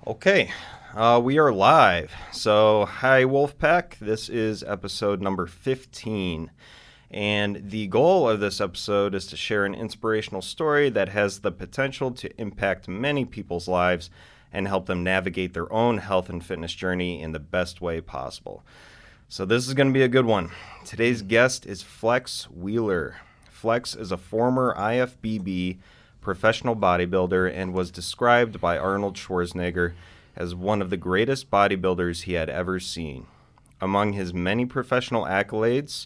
Okay, we are live. So, hi, Wolfpack. This is episode number 15. And the goal of this episode is to share an inspirational story that has the potential to impact many people's lives and help them navigate their own health and fitness journey in the best way possible. So, this is going to be a good one. Today's guest is Flex Wheeler. Flex is a former IFBB professional bodybuilder and was described by Arnold Schwarzenegger as one of the greatest bodybuilders he had ever seen. Among his many professional accolades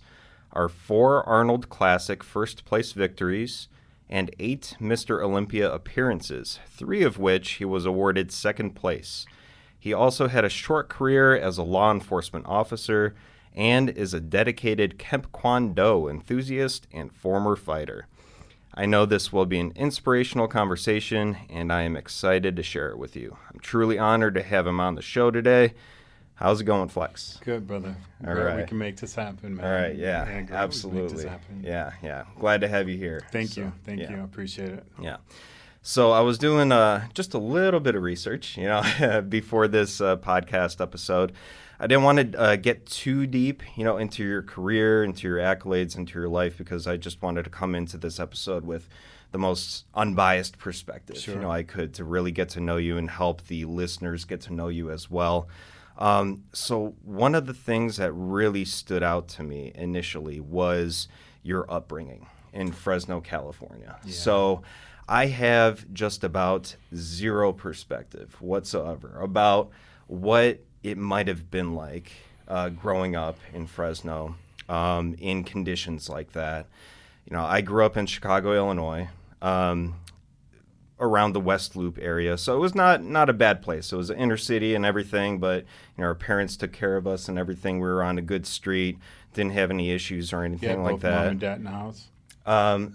are 4 Arnold Classic first-place victories and 8 Mr. Olympia appearances, 3 of which he was awarded second place. He also had a short career as a law enforcement officer and is a dedicated Kemp-Kwon-Do enthusiast and former fighter. I know this will be an inspirational conversation, and I am excited to share it with you. I'm truly honored to have him on the show today. How's it going, Flex? Good, brother. All right. We can make this happen, man. All right, yeah, absolutely. Yeah. Glad to have you here. Thank you. I appreciate it. Yeah. So I was doing just a little bit of research, before this podcast episode. I didn't want to get too deep, into your career, into your accolades, into your life, because I just wanted to come into this episode with the most unbiased perspective, Sure. I could, to really get to know you and help the listeners get to know you as well. So one of the things that really stood out to me initially was your upbringing in Fresno, California. Yeah. So I have just about zero perspective whatsoever about what it might have been like growing up in Fresno in conditions like that. I grew up in Chicago, Illinois, around the West Loop area, so it was not a bad place. It was an inner city and everything, but our parents took care of us and everything. We were on a good street, didn't have any issues or anything like that. Mom and dad in the house.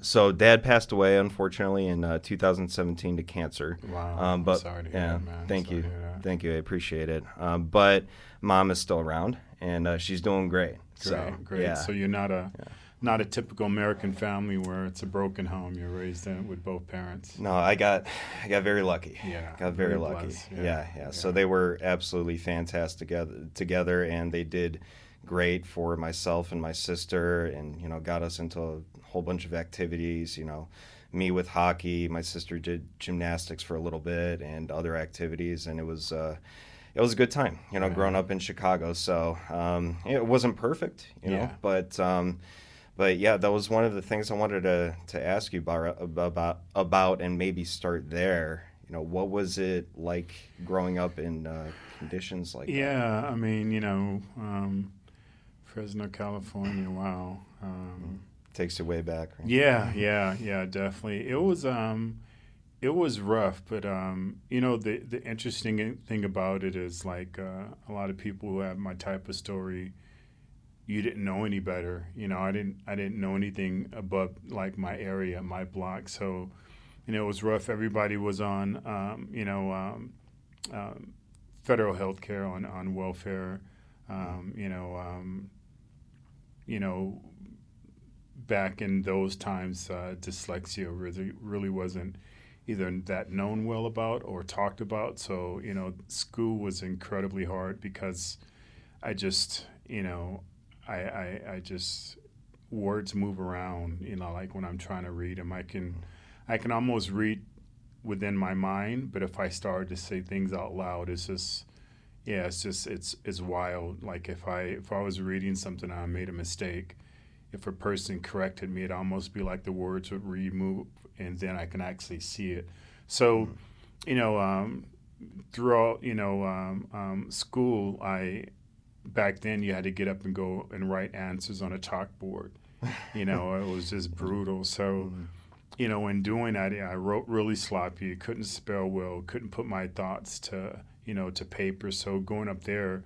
So Dad passed away, unfortunately, in 2017 to cancer. Wow. But sorry to hear yeah, that, man. thank Sorry you, to hear that. thank you. I appreciate it. But Mom is still around, and she's doing great. Great. Yeah. So you're not a typical American family where it's a broken home. You're raised in with both parents. No, I got very lucky. Yeah. Got very Very lucky. blessed. Yeah. So they were absolutely fantastic together, and they did great for myself and my sister, and got us into a whole bunch of activities. Me with hockey, my sister did gymnastics for a little bit, and other activities, and it was a good time. Growing up in Chicago. So it wasn't perfect, but yeah, that was one of the things I wanted to ask you about, and maybe start there. What was it like growing up in conditions like that? Yeah, I mean, Fresno, California. Wow. Takes you way back, right? Yeah, definitely. It was rough, but the interesting thing about it is like a lot of people who have my type of story, you didn't know any better. I didn't know anything above like my area, my block. So, it was rough. Everybody was on federal health care, on welfare. Back in those times, dyslexia really wasn't either that known well about or talked about. So, school was incredibly hard because I just, I just, words move around, like when I'm trying to read them, I can almost read within my mind, but if I start to say things out loud, it's wild. Like if I was reading something and I made a mistake, if a person corrected me, it'd almost be like the words would remove, and then I can actually see it. So, throughout, school, back then you had to get up and go and write answers on a chalkboard. It was just brutal. So, in doing that, I wrote really sloppy, couldn't spell well, couldn't put my thoughts to paper. So going up there,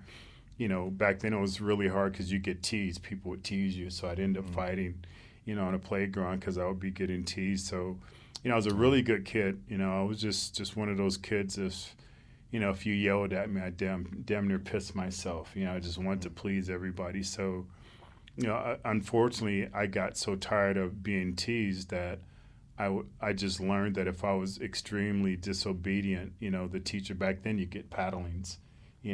back then it was really hard because you get teased. People would tease you. So I'd end up fighting, on a playground because I would be getting teased. So, I was a really good kid. I was just one of those kids. If you yelled at me, I damn near pissed myself. I just wanted to please everybody. So, unfortunately, I got so tired of being teased that I just learned that if I was extremely disobedient, the teacher back then, you get paddlings,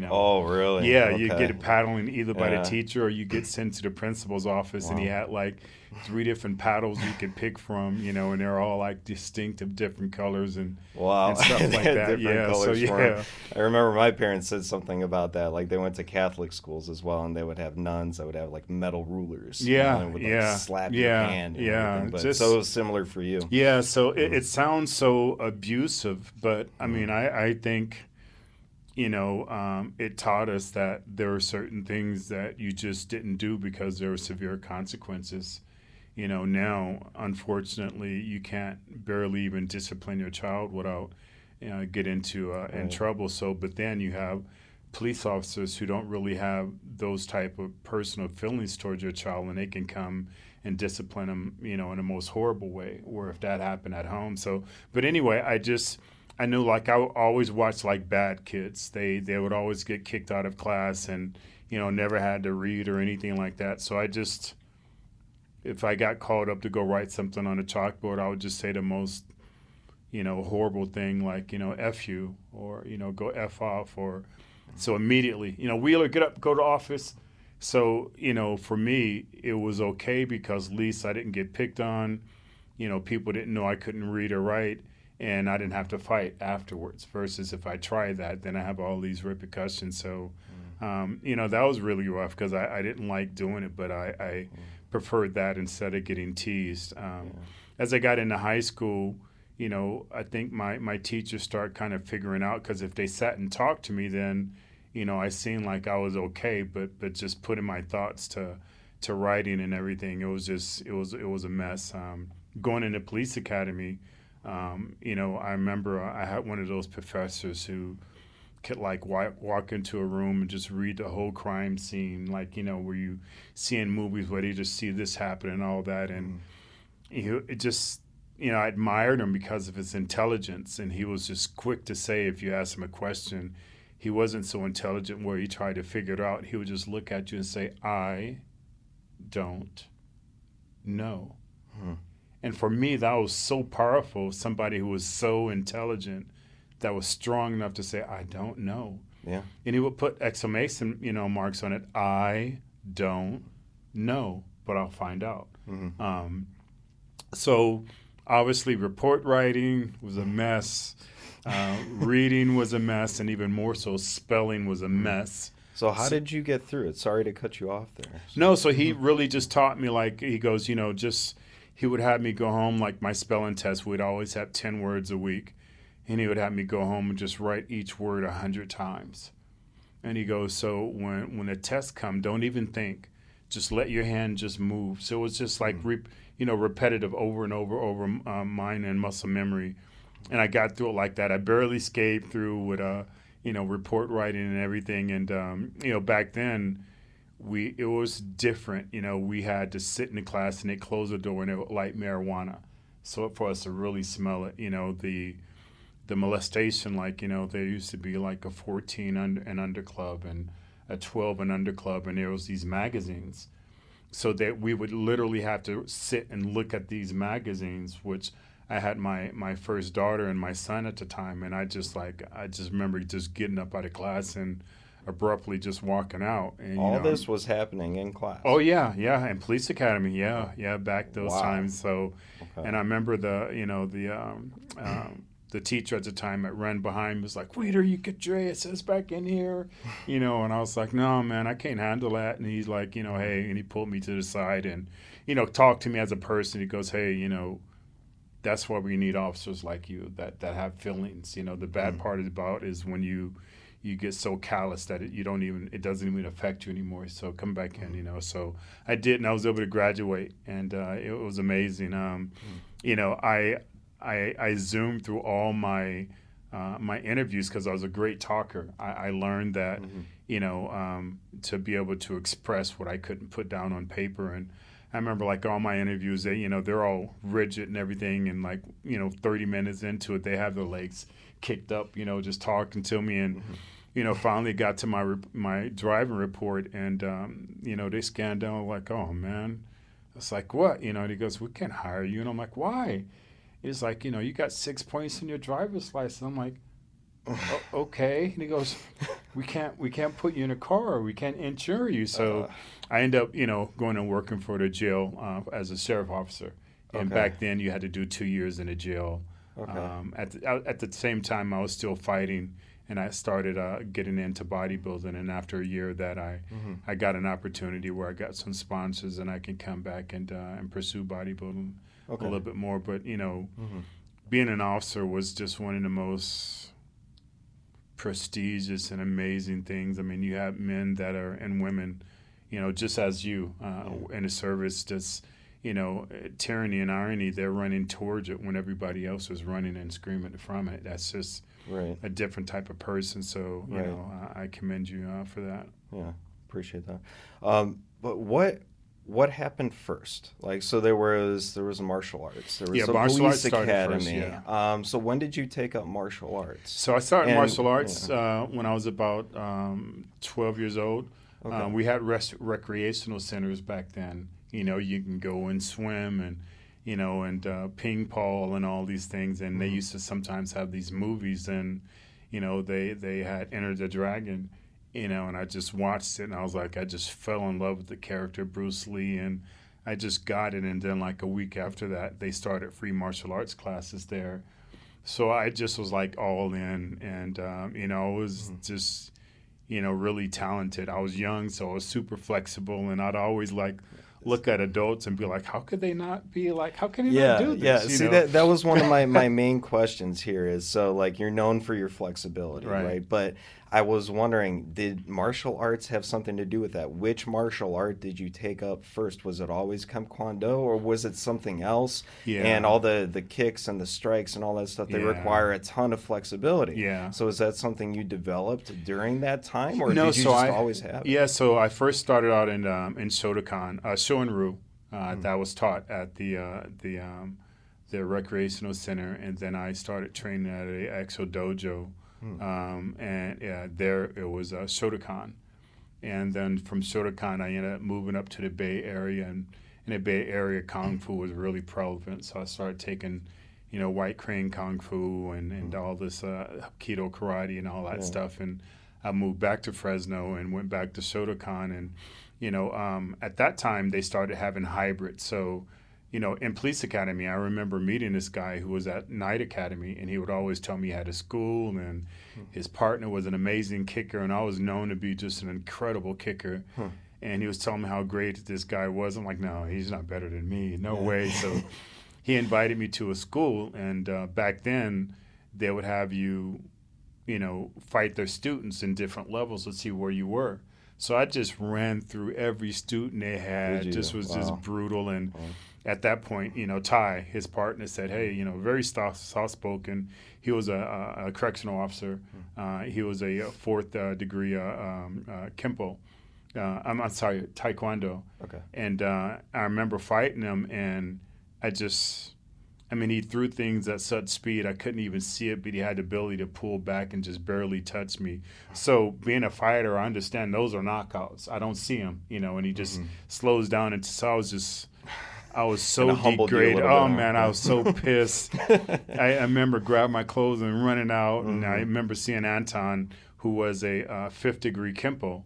Oh, really? Yeah, you Okay. get a paddling either by the Yeah. teacher or you get sent to the principal's office, and he Wow. had like 3 different paddles you could pick from, and they're all like distinctive different colors Wow. and stuff They like had that. different Yeah, so colors for 'em. yeah, I remember my parents said something about that. Like they went to Catholic schools as well, and they would have nuns that would have like metal rulers, yeah, and would like yeah, slap your yeah, hand and yeah. everything. But so it Just was similar for you. yeah. So it, Mm, it sounds so abusive, but I mm, mean, I think it taught us that there are certain things that you just didn't do because there were severe consequences. Now, unfortunately, you can't barely even discipline your child without get into in right. trouble. So, but then you have police officers who don't really have those type of personal feelings towards your child, and they can come and discipline them, in the most horrible way. Or if that happened at home. So, but anyway, I knew like I would always watch like bad kids. They would always get kicked out of class and never had to read or anything like that. So I just if I got called up to go write something on a chalkboard, I would just say the most horrible thing like F you or go F off or so immediately Wheeler, get up, go to office. So for me it was okay because at least I didn't get picked on. People didn't know I couldn't read or write, and I didn't have to fight afterwards. Versus if I try that, then I have all these repercussions. So, that was really rough because I didn't like doing it, but I preferred that instead of getting teased. Yeah. As I got into high school, I think my teachers start kind of figuring out because if they sat and talked to me, then, I seemed like I was okay, but just putting my thoughts to writing and everything, it was a mess. Going into police academy, I remember I had one of those professors who could like walk into a room and just read the whole crime scene, like where you see in movies where they just see this happen and all that, and Mm, it just I admired him because of his intelligence, and he was just quick to say if you asked him a question. He wasn't so intelligent where he tried to figure it out. He would just look at you and say, "I don't know." mm, And for me, that was so powerful. Somebody who was so intelligent that was strong enough to say, "I don't know." yeah. And he would put exclamation, marks on it. I don't know, but I'll find out. Mm, Um, so obviously, report writing was a mess. Reading was a mess, and even more so, spelling was a mm. mess. So how So, did you get through it? Sorry to cut you off there. no, so he really just taught me like he goes, just he would have me go home like my spelling test. We'd always have 10 words a week, and he would have me go home and just write each word 100 times. And he goes, so when the test come, don't even think, just let your hand just move. So it was just like Mm, repetitive over and over mind and muscle memory, and I got through it like that. I barely scaped through with report writing and everything, and back then it was different. We had to sit in the class and they close the door and they would light marijuana, so for us to really smell it. The molestation, like there used to be like a 14 and under club and a 12 and under club, and there was these magazines, so that we would literally have to sit and look at these magazines, which I had my first daughter and my son at the time, and I just remember just getting up out of class and abruptly just walking out, and all this was happening in oh class. yeah, and police academy, yeah, back those Wow. times. So, Okay. and I remember the teacher at the time that ran behind me was like, "Waiter, you get your ass back in here," and I was like, "No, man, I can't handle that." And he's like, "Hey," and he pulled me to the side and, talked to me as a person. He goes, "Hey, that's why we need officers like you that have feelings. The bad Mm, part about is when you get so callous that it doesn't even affect you anymore. So come back in, mm, So I did, and I was able to graduate, and it was amazing. mm, I zoomed through all my interviews because I was a great talker. I learned that mhm, to be able to express what I couldn't put down on paper. And I remember like all my interviews, they're all rigid and everything, and like 30 minutes into it, they have their legs kicked up, just talking to me, and mhm. finally got to my driving report, and they scanned down like, "Oh man," it's like, "What?" And he goes, "We can't hire you," and I'm like, "Why?" He's like, you got 6 points in your driver's license. I'm like, okay. And he goes, we can't put you in a car. We can't insure you. So I end up, going and working for the jail as a sheriff officer. And back then you had to do 2 years in a jail. At the same time, I was still fighting, and I started getting into bodybuilding. And after a year that I got an opportunity where I got some sponsors, and I can come back and pursue bodybuilding a little bit more. But, being an officer was just one of the most prestigious and amazing things. I mean, you have men that are, and women, just as you in the service, just, tyranny and irony, they're running towards it when everybody else is running and screaming from it. That's just a different type of person. So, I commend you for that. Yeah, appreciate that. But what happened first? Like, so there was a martial arts. There was a martial police arts started academy. First, so when did you take up martial arts? So I started martial arts when I was about 12 years old. We had recreational centers back then. You can go and swim and, and ping pong and all these things. And they used to sometimes have these movies, and, they had Enter the Dragon, and I just watched it, and I was like, I just fell in love with the character Bruce Lee, and I just got it. And then like a week after that, they started free martial arts classes there. So I just was like all in, and, I was just, really talented. I was young, so I was super flexible, and I'd always look at adults and be like, how could they not be like, how can you not do this? Yeah, see, that was one of my main questions here is, so like you're known for your flexibility, right? But I was wondering, did martial arts have something to do with that? Which martial art did you take up first? Was it always Kemp-Kwon-Do, or was it something else? Yeah. And all the kicks and the strikes and all that stuff, they require a ton of flexibility. Yeah. So is that something you developed during that time, or did you just always have it? Yeah, so I first started out in Shotokan, Shoin-Ryu, that was taught at the recreational center, and then I started training at a Exo Dojo. There it was Shotokan, and then from Shotokan I ended up moving up to the Bay Area, and in the Bay Area Kung Fu was really prevalent, so I started taking White Crane Kung Fu and all this Hapkido Karate and all that stuff, and I moved back to Fresno and went back to Shotokan, and at that time they started having hybrids. So in police academy, I remember meeting this guy who was at Night Academy, and he would always tell me he had a school, and his partner was an amazing kicker, and I was known to be just an incredible kicker. And he was telling me how great this guy was. I'm like, no, he's not better than me. No way. So he invited me to a school, and back then they would have you, fight their students in different levels to see where you were. So I just ran through every student they had. Just brutal. And at that point, Ty, his partner, said, hey, very soft-spoken. He was a correctional officer. He was a fourth degree Kempo. I'm sorry, Taekwondo. Okay. And I remember fighting him, and he threw things at such speed I couldn't even see it, but he had the ability to pull back and just barely touch me. So being a fighter, I understand those are knockouts. I don't see them, and he just slows down. And so I was so degraded. Oh, man, I was so pissed. I remember grabbing my clothes and running out, and I remember seeing Anton, who was a fifth degree Kempo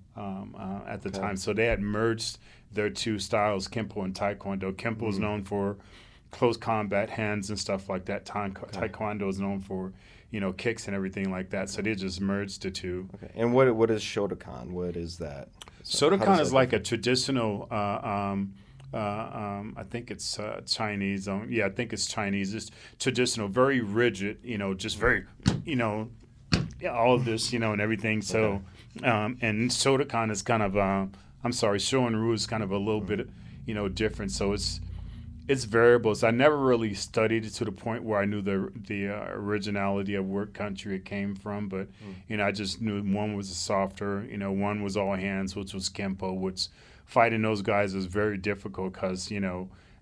at the time. So they had merged their two styles, Kempo and Taekwondo. Kempo is known for close combat, hands and stuff like that. Taekwondo is known for, kicks and everything like that. So they just merged the two. Okay. And what is Shotokan? What is that? Shotokan is like a traditional, I think it's Chinese. I think it's Chinese. It's traditional, very rigid, just very, all of this, and everything. So, and Shotokan is kind of, Shoin-Ryu is kind of a little bit, different. So it's variables. I never really studied it to the point where I knew the originality of what country it came from, but I just knew one was softer, one was all hands, which was Kempo, which fighting those guys is very difficult because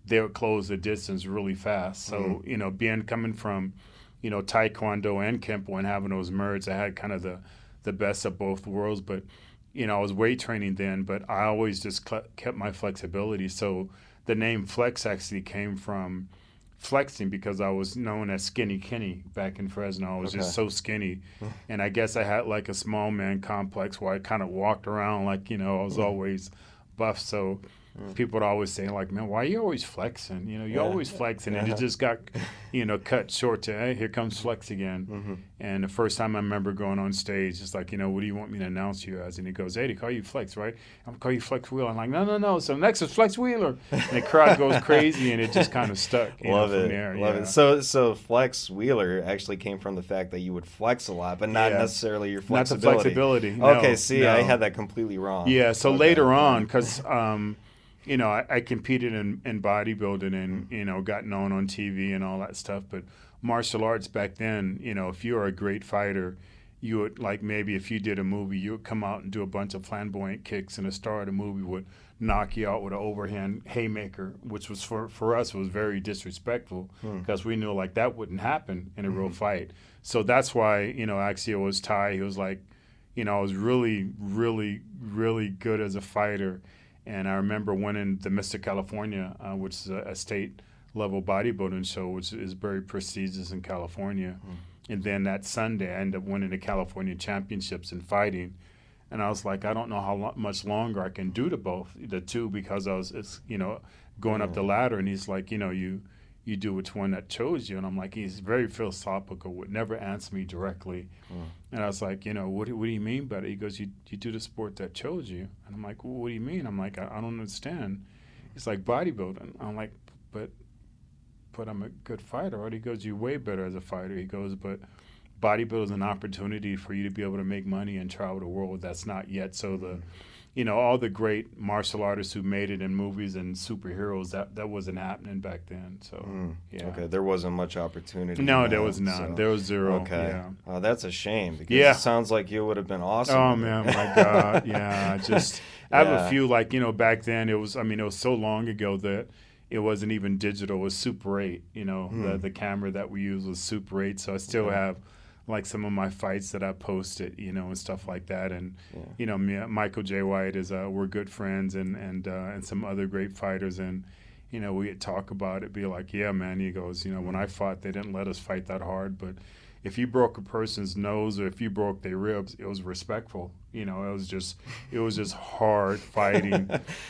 they would close the distance really fast. So coming from Taekwondo and Kempo and having those merged, I had kind of the best of both worlds. But I was weight training then, but I always just kept my flexibility. So the name Flex actually came from flexing because I was known as Skinny Kenny back in Fresno. I was just so skinny. And I guess I had like a small man complex where I kind of walked around like, I was always buff. So people would always say like, man, why are you always flexing? You're always flexing. And it just got, cut short to, hey, here comes flex again. And the first time I remember going on stage, it's like, what do you want me to announce you as? And he goes, hey, they call you Flex, right? I'm going to call you Flex Wheeler. I'm like, no. So next is Flex Wheeler. And the crowd goes crazy, and it just kind of stuck. Love from it. there. Love it. So Flex Wheeler actually came from the fact that you would flex a lot, but not necessarily your flexibility. Not the flexibility. No, okay, see, I had that completely wrong. Yeah, so later on, because I competed in bodybuilding and, got known on TV and all that stuff. But martial arts back then, if you were a great fighter, you would, like maybe if you did a movie, you would come out and do a bunch of flamboyant kicks, and the star of the movie would knock you out with an overhand haymaker, which was for us was very disrespectful because we knew like that wouldn't happen in a real fight. So that's why, actually it was Ty. He was like, I was really, really, really good as a fighter. And I remember winning the Mr. California, which is a state-level bodybuilding show, which is very prestigious in California. And then that Sunday, I ended up winning the California Championships in fighting. And I was like, I don't know how much longer I can do the two, because it's going up the ladder. And he's like, you do which one that chose you. And I'm like, he's very philosophical, would never answer me directly. And I was like, what do you mean by it? He goes, you do the sport that chose you. And I'm like, well, what do you mean? I'm like, I don't understand. He's like, bodybuilding. I'm like, but I'm a good fighter. Right? He goes, you're way better as a fighter. He goes, but bodybuilding is an opportunity for you to be able to make money and travel the world. That's not yet. So all the great martial artists who made it in movies and superheroes, that wasn't happening back then. So, Okay, there wasn't much opportunity. No, there was none. So. There was zero. Okay. Yeah. Oh, that's a shame, because it sounds like you would have been awesome. Oh, man, my God. Yeah, I have a few, like, back then it was so long ago that it wasn't even digital. It was Super 8, the camera that we used was Super 8. So I still have like some of my fights that I posted, and stuff like that. And, Michael J. White we're good friends, and some other great fighters. And, we'd talk about it, be like, yeah, man, he goes, when I fought, they didn't let us fight that hard. But if you broke a person's nose or if you broke their ribs, it was respectful. It was just hard fighting.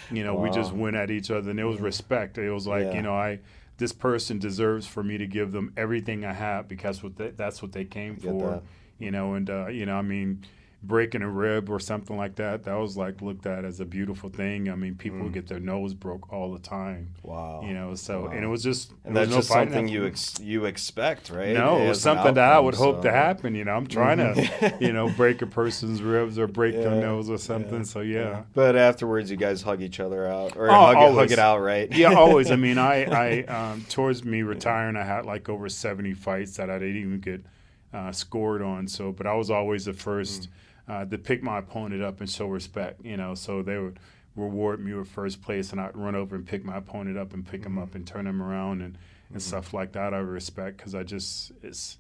We just went at each other, and it was respect. It was like, this person deserves for me to give them everything I have, because that's what they came for. Breaking a rib or something like that was like looked at as a beautiful thing. I mean, people get their nose broke all the time. Wow. And it was just, and that's just something you expect, right? No, it was something that I would hope to happen. I'm trying to, break a person's ribs or break their nose or something. So But afterwards, you guys hug each other out, or hug it out, right? Yeah, always. I mean, I towards me retiring, I had like over 70 fights that I didn't even get scored on. So, but I was always the first. To pick my opponent up and show respect, so they would reward me with first place, and I'd run over and pick my opponent up and pick him up and turn him around and stuff like that. I respect, because that's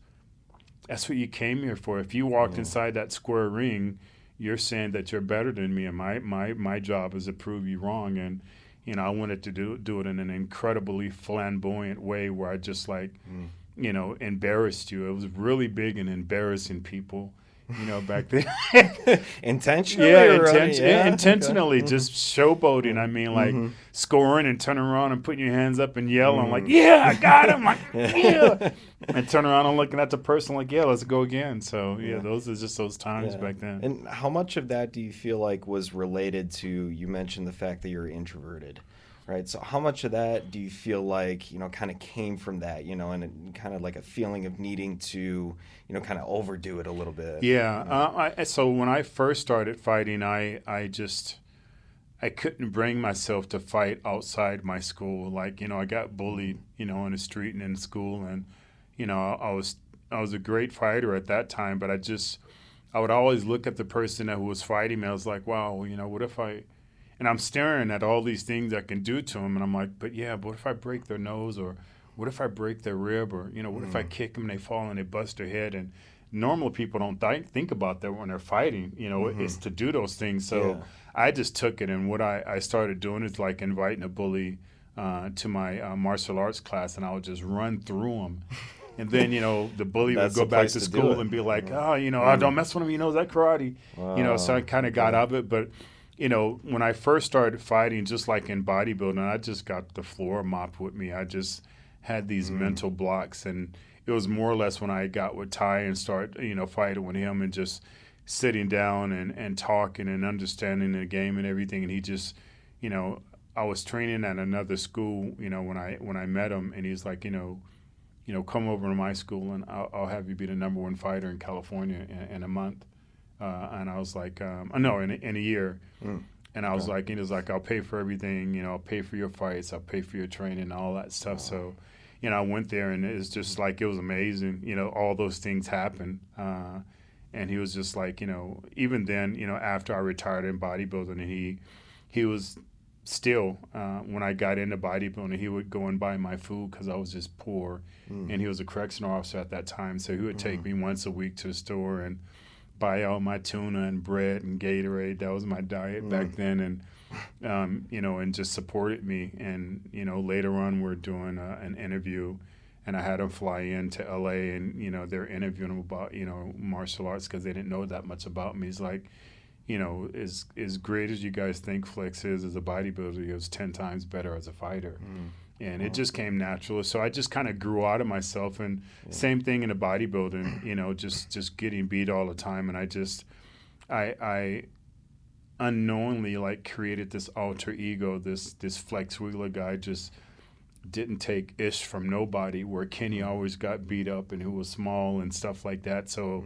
what you came here for. If you walked inside that square ring, you're saying that you're better than me, and my job is to prove you wrong. And I wanted to do it in an incredibly flamboyant way where I just embarrassed you. It was really big in embarrassing people. Back then. Intentionally? Intentionally, just showboating. I mean, like scoring and turning around and putting your hands up and yelling, like, yeah, I got him. Like, yeah. And turn around and looking at the person like, yeah, let's go again. So, those are just those times back then. And how much of that do you feel like was related to, you mentioned the fact that you're introverted, right? So how much of that do you feel like, kind of came from that, and kind of like a feeling of needing to, kind of overdo it a little bit? Yeah. So when I first started fighting, I couldn't bring myself to fight outside my school. Like, I got bullied, on the street and in school. And, I was a great fighter at that time, but I would always look at the person who was fighting me. I was like, wow, what if and I'm staring at all these things I can do to them, and I'm like, but what if I break their nose, or what if I break their rib, or what if I kick them and they fall and they bust their head? And normal people don't think about that when they're fighting. It's to do those things. So I just took it, and what I started doing is like inviting a bully to my martial arts class, and I would just run through them. And then, the bully would go back to school and be like, don't mess with him. Is that karate? Wow. So I kind of got out of it. But, when I first started fighting, just like in bodybuilding, I just got the floor mopped with me. I just had these mental blocks. And it was more or less when I got with Ty and started, fighting with him and just sitting down and talking and understanding the game and everything. And he just, I was training at another school, when I met him, and he's like, come over to my school and I'll have you be the #1 fighter in California in a month. And I was like, no, in a year. And I was like, he was like, I'll pay for everything, I'll pay for your fights, I'll pay for your training, all that stuff. Wow. So, I went there and it's just like, it was amazing, all those things happened. And he was just like, even then, after I retired in bodybuilding, and he was still, when I got into bodybuilding, he would go and buy my food because I was just poor. And he was a correctional officer at that time. So he would take me once a week to the store and buy all my tuna and bread and Gatorade. That was my diet back then. And, and just supported me. And, later on we're doing an interview, and I had him fly into LA, and, they're interviewing him about, martial arts because they didn't know that much about me. He's like, as great as you guys think Flex is as a bodybuilder, he was 10 times better as a fighter. And it just came natural. So I just kind of grew out of myself. And same thing in the bodybuilding, just getting beat all the time. And I unknowingly created this alter ego, this Flex Wheeler guy, just didn't take ish from nobody, where Kenny always got beat up and who was small and stuff like that. So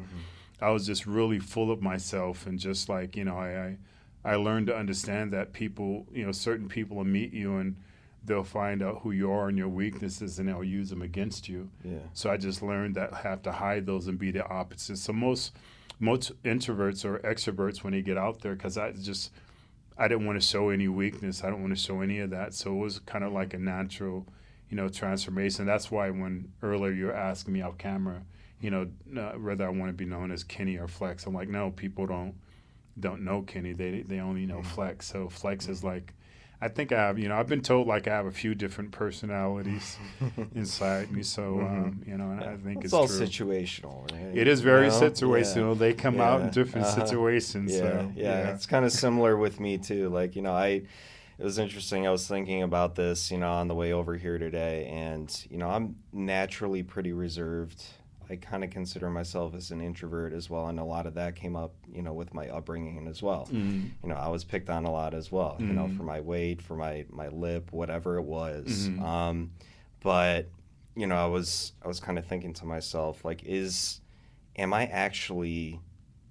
I was just really full of myself, and just like, I learned to understand that people, certain people will meet you and they'll find out who you are and your weaknesses, and they'll use them against you. Yeah. So I just learned that I have to hide those and be the opposite. So most introverts or extroverts, when they get out there, because I didn't want to show any weakness. I don't want to show any of that. So it was kind of like a natural, transformation. That's why when earlier you were asking me off camera, whether I want to be known as Kenny or Flex, I'm like, no, people don't know Kenny. They only know Flex. So Flex is like, I think I have, I've been told I have a few different personalities inside me. So, and I think it's all true. Situational, right? It is very situational. Yeah. They come out in different situations. Yeah. It's kind of similar with me too. Like, it was interesting. I was thinking about this, on the way over here today, and, I'm naturally pretty reserved. I kind of consider myself as an introvert as well, and a lot of that came up, with my upbringing as well. I was picked on a lot as well, for my weight, for my lip, whatever it was. But I was kind of thinking to myself, like, am I actually,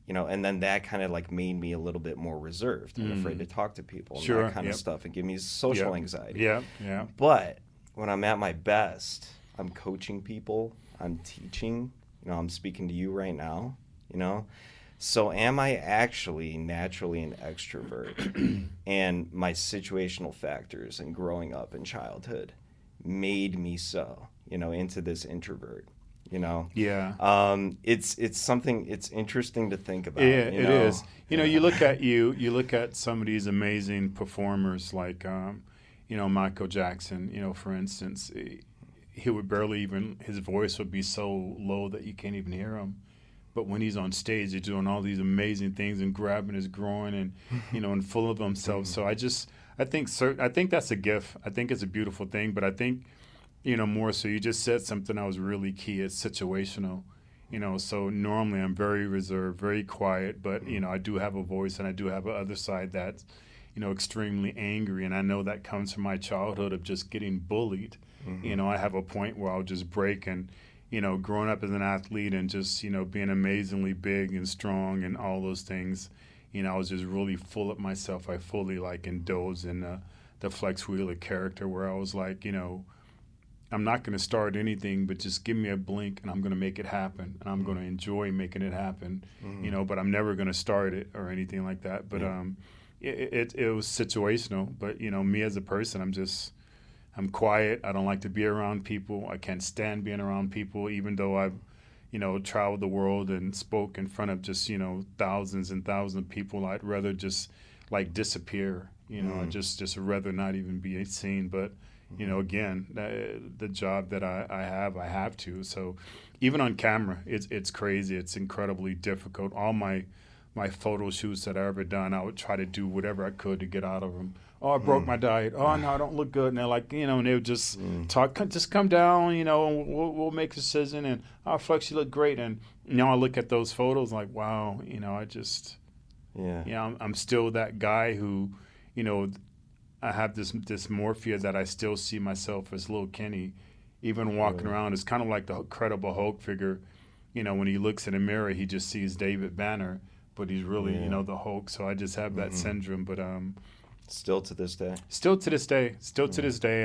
and then that kind of made me a little bit more reserved and afraid to talk to people and that kind of stuff, and give me social anxiety. Yeah. But when I'm at my best, I'm coaching people, I'm teaching, I'm speaking to you right now, So am I actually naturally an extrovert? And my situational factors and growing up in childhood made me so, into this introvert, Yeah. It's something, it's interesting to think about. Yeah, it is. You look at some of these amazing performers like, Michael Jackson, for instance. He would barely his voice would be so low that you can't even hear him. But when he's on stage, he's doing all these amazing things and grabbing his groin and, and full of himself. So I think that's a gift. I think it's a beautiful thing. But I think, more so, you just said something that was really key. It's situational. So normally I'm very reserved, very quiet. But, I do have a voice, and I do have a other side that's, extremely angry. And I know that comes from my childhood of just getting bullied. I have a point where I'll just break, and, growing up as an athlete and just, being amazingly big and strong and all those things, I was just really full of myself. I fully indulged in the Flex Wheeler character, where I was like, I'm not going to start anything, but just give me a blink and I'm going to make it happen. And I'm going to enjoy making it happen, but I'm never going to start it or anything like that. But it was situational. But, me as a person, I'm quiet. I don't like to be around people. I can't stand being around people, even though I've, traveled the world and spoke in front of just, thousands and thousands of people. I'd rather just disappear, I just rather not even be seen. But, You know, again, the job that I have to. So even on camera, it's crazy. It's incredibly difficult. All my photo shoots that I ever done, I would try to do whatever I could to get out of them. Oh, I broke my diet. Oh, no, I don't look good. And they're like, you know, and they would just talk, just come down, you know, and we'll make a decision. And, oh, Flex, you look great. And now I look at those photos like, wow, you know, I'm still that guy who, you know, I have this dysmorphia that I still see myself as little Kenny, even walking around. It's kind of like the Incredible Hulk figure. You know, when he looks in a mirror, he just sees David Banner, but he's really, you know, the Hulk. So I just have that syndrome. But still to this day,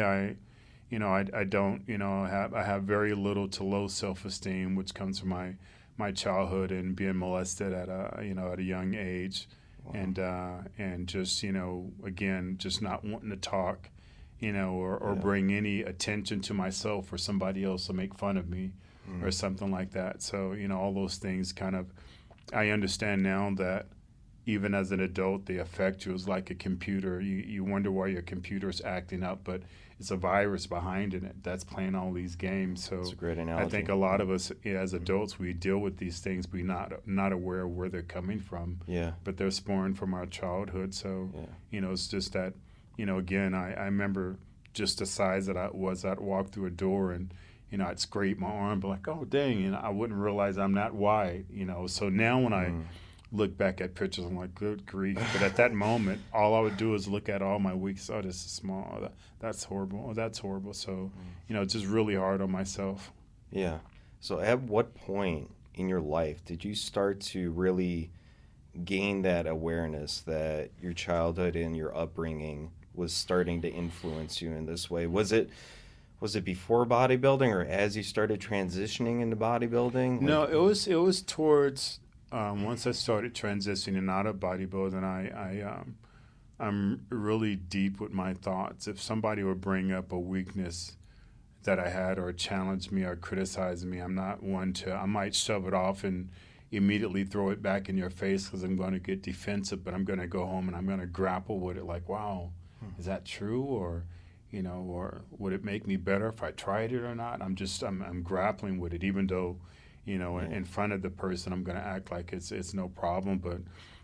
I, you know, I don't, you know, I have very little to low self-esteem, which comes from my childhood and being molested at a young age. And just, you know, again, just not wanting to talk, you know, or bring any attention to myself or somebody else to make fun of me or something like that. So, you know, all those things kind of, I understand now that even as an adult, they affect you. It's like a computer. You wonder why your computer's acting up, but it's a virus behind it that's playing all these games. So that's a great analogy. I think a lot of us as adults, we deal with these things, but not aware of where they're coming from. Yeah. But they're spawned from our childhood. So, you know, it's just that, you know, again, I remember just the size that I was. I'd walk through a door and, you know, I'd scrape my arm, but like, oh, dang, and I wouldn't realize I'm that wide, you know. So now when I look back at pictures, I'm like, good grief. But at that moment, all I would do is look at all my weeks. Oh, this is small. Oh, that's horrible. Oh, that's horrible. So, you know, it's just really hard on myself. Yeah. So at what point in your life did you start to really gain that awareness that your childhood and your upbringing was starting to influence you in this way? Was it before bodybuilding or as you started transitioning into bodybuilding? No, it was towards once I started transitioning out of bodybuilding. I'm really deep with my thoughts. If somebody would bring up a weakness that I had or challenge me or criticize me, I'm not one to. I might shove it off and immediately throw it back in your face because I'm going to get defensive. But I'm going to go home and I'm going to grapple with it. Like, wow, is that true? Or, you know, or would it make me better if I tried it or not? I'm grappling with it, even though, you know, in front of the person, I'm going to act like it's no problem. But,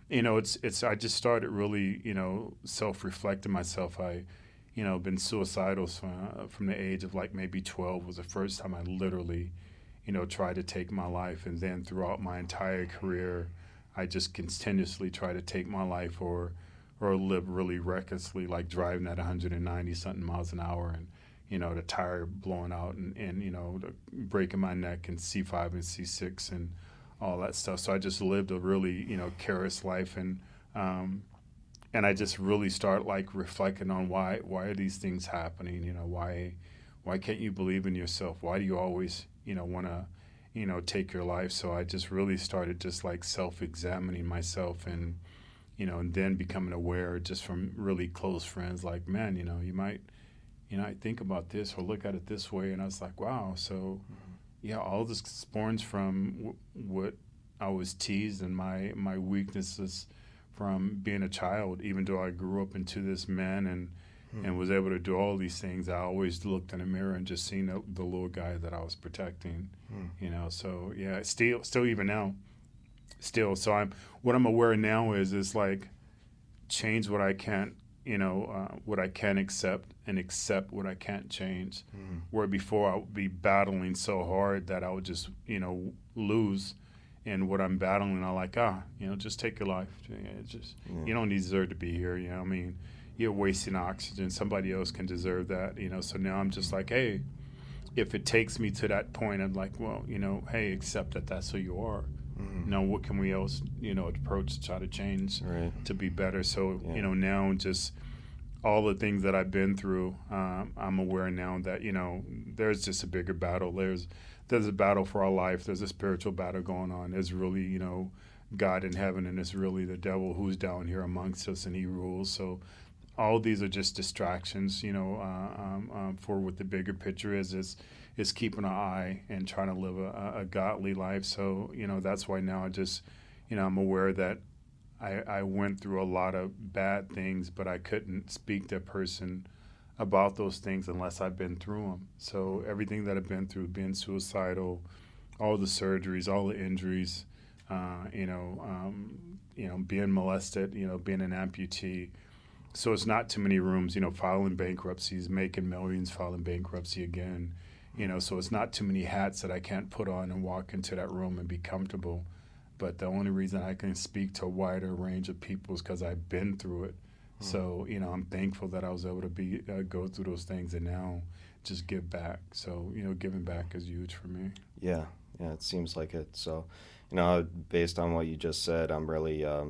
you know, I just started really, you know, self-reflecting myself. I, you know, been suicidal from the age of like maybe 12 was the first time I literally, you know, tried to take my life. And then throughout my entire career, I just continuously try to take my life or live really recklessly, like driving at 190 something miles an hour and, you know, the tire blowing out and you know, breaking my neck and C5 and C6 and all that stuff. So I just lived a really, you know, careless life. And I just really start like reflecting on why are these things happening? You know, why can't you believe in yourself? Why do you always, you know, want to, you know, take your life? So I just really started just like self-examining myself and, you know, and then becoming aware just from really close friends like, man, you know, you might, you know, I think about this or look at it this way. And I was like, wow. So, yeah, all this spawns from what I was teased and my weaknesses from being a child. Even though I grew up into this man and was able to do all these things, I always looked in the mirror and just seen the little guy that I was protecting, you know. So, yeah, still even now. Still, so what I'm aware now is like change what I can't, you know, what I can accept and accept what I can't change. Where before I would be battling so hard that I would just, you know, lose. And what I'm battling, I like, you know, just take your life. You don't deserve to be here. You know, I mean, you're wasting oxygen. Somebody else can deserve that. You know, so now I'm just like, hey, if it takes me to that point, I'm like, well, you know, hey, accept that that's who you are. Now, what can we else, you know, approach to try to change to be better? So, you know, now just all the things that I've been through, I'm aware now that, you know, there's just a bigger battle. There's a battle for our life. There's a spiritual battle going on. There's really, you know, God in heaven, and it's really the devil who's down here amongst us, and he rules. So all these are just distractions, you know, for what the bigger picture is keeping an eye and trying to live a godly life. So, you know, that's why now I just, you know, I'm aware that I went through a lot of bad things, but I couldn't speak to a person about those things unless I've been through them. So everything that I've been through, being suicidal, all the surgeries, all the injuries, being molested, being an amputee. So it's not too many rooms, filing bankruptcies, making millions, filing bankruptcy again. So it's not too many hats that I can't put on and walk into that room and be comfortable. But the only reason I can speak to a wider range of people is because I've been through it. So, I'm thankful that I was able to go through those things and now just give back. So, giving back is huge for me. Yeah, it seems like it. So, based on what you just said, I'm really, I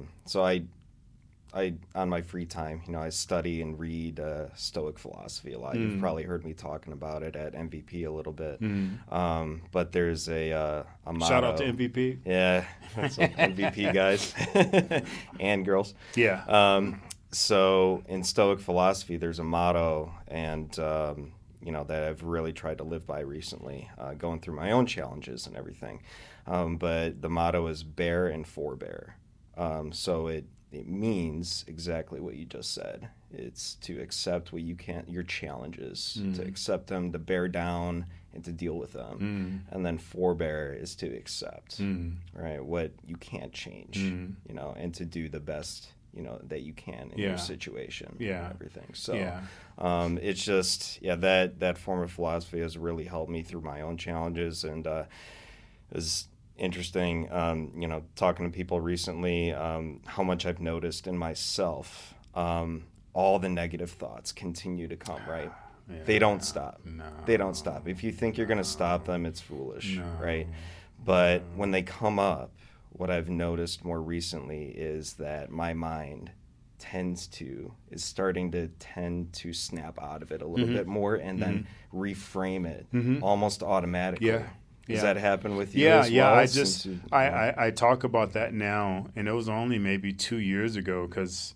on my free time, I study and read Stoic philosophy a lot. You've probably heard me talking about it at MVP a little bit. But there's a motto. Shout out to MVP. Yeah, that's some MVP guys and girls. Yeah. So in Stoic philosophy, there's a motto, and that I've really tried to live by recently, going through my own challenges and everything. But the motto is bear and forbear. So it means exactly what you just said. It's to accept what you can't, your challenges, to accept them, to bear down, and to deal with them. And then forbear is to accept, right, what you can't change, and to do the best, that you can in your situation and everything. So it's just, that form of philosophy has really helped me through my own challenges, and is interesting, talking to people recently, how much I've noticed in myself, all the negative thoughts continue to come, right? They don't stop. No. They don't stop. If you think you're going to stop them, it's foolish, right? But when they come up, what I've noticed more recently is that my mind is starting to tend to snap out of it a little bit more, and then reframe it almost automatically. Does that happen with you as well? I talk about that now, and it was only maybe 2 years ago, because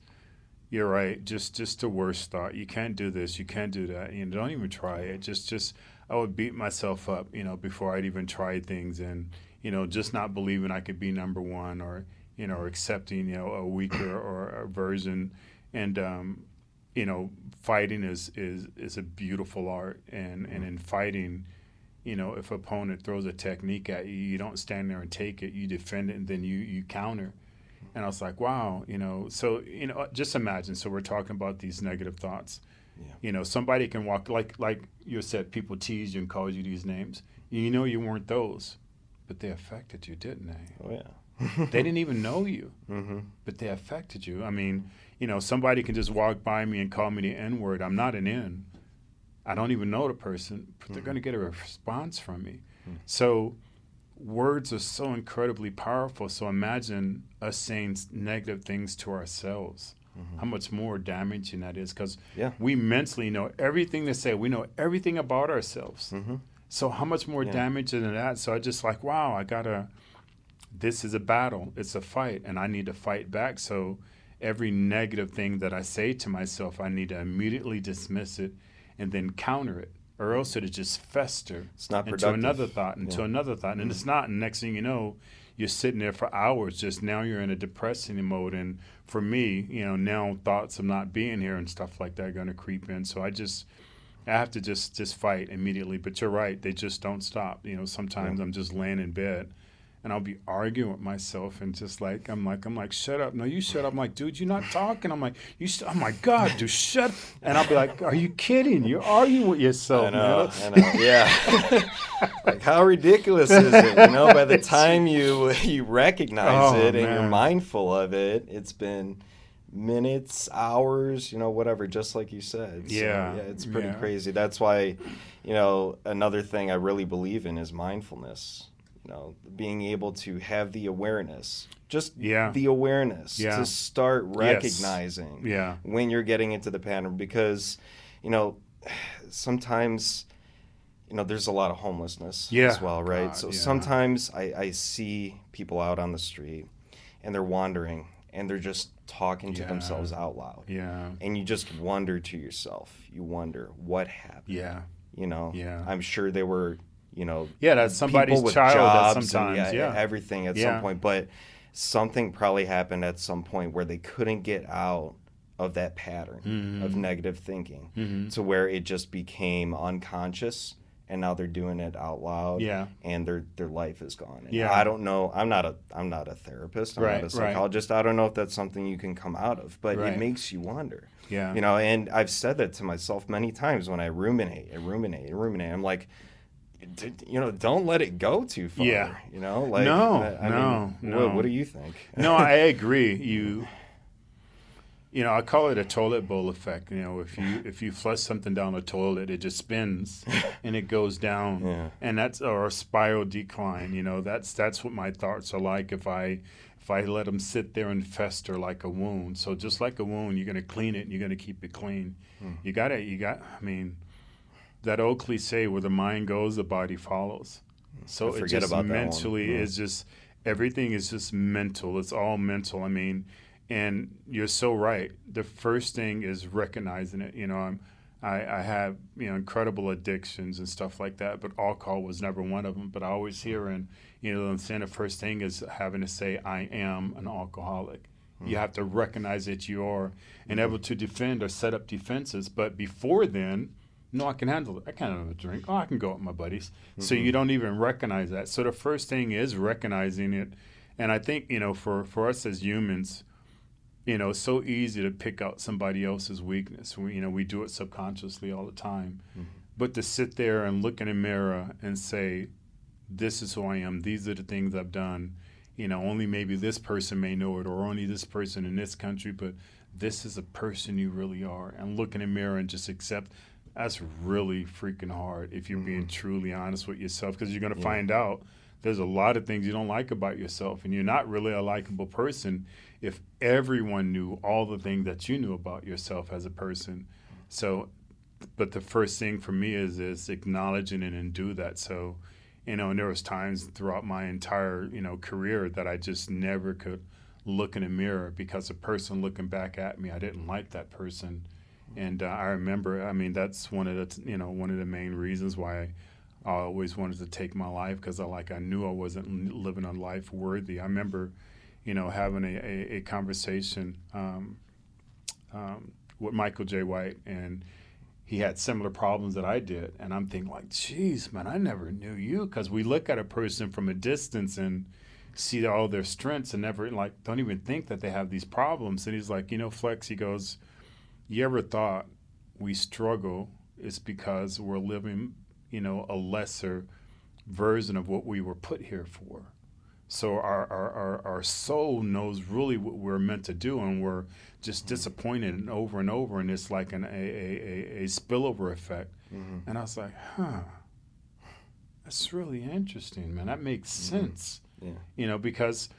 you're right, just the worst thought. You can't do this, you can't do that. Don't even try it. Just I would beat myself up, before I'd even try things, and just not believing I could be number one, or or accepting a weaker or a version, and fighting is a beautiful art, and in fighting, if an opponent throws a technique at you, you don't stand there and take it, you defend it, and then you counter. And I was like, wow, so just imagine. So we're talking about these negative thoughts. Somebody can walk, like you said, people tease you and call you these names. You weren't those, but they affected you, didn't they? Oh yeah. They didn't even know you, but they affected you. I mean, somebody can just walk by me and call me the N-word. I'm not an N. I don't even know the person, but they're going to get a response from me. So words are so incredibly powerful. So imagine us saying negative things to ourselves. How much more damaging that is, because we mentally know everything they say. We know everything about ourselves. So how much more damage than that? So I just like, wow, this is a battle. It's a fight, and I need to fight back. So every negative thing that I say to myself, I need to immediately dismiss it and then counter it, or else it'll just fester into another thought, another thought. And it's not. And next thing you know, you're sitting there for hours. Just now you're in a depressing mode. And for me, now thoughts of not being here and stuff like that are going to creep in. So I have to just fight immediately. But you're right. They just don't stop. Sometimes I'm just laying in bed, and I'll be arguing with myself, and just like I'm like, shut up. No, you shut up. I'm like, dude, you're not talking. I'm like, oh my God, dude, shut up. And I'll be like, are you kidding? You're arguing with yourself. I know. Yeah. Like, how ridiculous is it? By the time you recognize it and you're mindful of it, it's been minutes, hours, whatever, just like you said. So, it's pretty crazy. That's why, another thing I really believe in is mindfulness. Being able to have the awareness, the awareness to start recognizing when you're getting into the pattern, because, sometimes, there's a lot of homelessness as well, right? So sometimes I see people out on the street, and they're wandering, and they're just talking to themselves out loud. And you just wonder to yourself, what happened? I'm sure they were, that's somebody's child sometimes. Everything at some point. But something probably happened at some point where they couldn't get out of that pattern Mm-hmm. of negative thinking Mm-hmm. to where it just became unconscious, and now they're doing it out loud, Yeah. and their life is gone. And Yeah. I don't know. I'm not a therapist. I'm not a Right. psychologist. I don't know if that's something you can come out of, but Right. it makes you wonder. Yeah. You know, and I've said that to myself many times when I ruminate. I'm like, you know, don't let it go too far. Yeah. You know, like No, I no, mean, no. What do you think? No, I agree. You know, I call it a toilet bowl effect. You know, if you flush something down the toilet, it just spins and it goes down, Yeah. and that's or a spiral decline. You know, that's what my thoughts are like if I let them sit there and fester like a wound. So just like a wound, you're gonna clean it and you're gonna keep it clean. You got. I mean, that old cliche where the mind goes, the body follows. So I it forget just about that one. mentally is just everything is just mental. It's all mental. I mean. And you're so right. The first thing is recognizing it. You know, I have, you know, incredible addictions and stuff like that, but alcohol was never one of them. But I always hear, and, you know, I'm saying the first thing is having to say, I am an alcoholic. You have to recognize that you are and able to defend or set up defenses. But before then, no, I can handle it. I can't have a drink. Oh, I can go out with my buddies. So you don't even recognize that. So the first thing is recognizing it. And I think, you know, for us as humans, you know, it's so easy to pick out somebody else's weakness. We do it subconsciously all the time. But to sit there and look in a mirror and say, this is who I am, these are the things I've done, you know, only maybe this person may know it or only this person in this country, but this is a person you really are. And look in a mirror and just accept, that's really freaking hard if you're being truly honest with yourself, because you're going to find out there's a lot of things you don't like about yourself, and you're not really a likable person if everyone knew all the things that you knew about yourself as a person. So, but the first thing for me is acknowledging it and do that. So, you know, and there was times throughout my entire, you know, career that I just never could look in a mirror because a person looking back at me, I didn't like that person. And I remember, I mean, that's one of the main reasons why I always wanted to take my life, because I knew I wasn't living a life worthy. I remember, you know, having a conversation with Michael J. White, and he had similar problems that I did. And I'm thinking like, geez, man, I never knew you, because we look at a person from a distance and see all their strengths and never don't even think that they have these problems. And he's like, you know, Flex, he goes, you ever thought we struggle is because we're living, you know, a lesser version of what we were put here for. So our soul knows really what we're meant to do, and we're just disappointed and over, and it's like a spillover effect. And I was like, that's really interesting, man. That makes sense. Yeah. You know, because,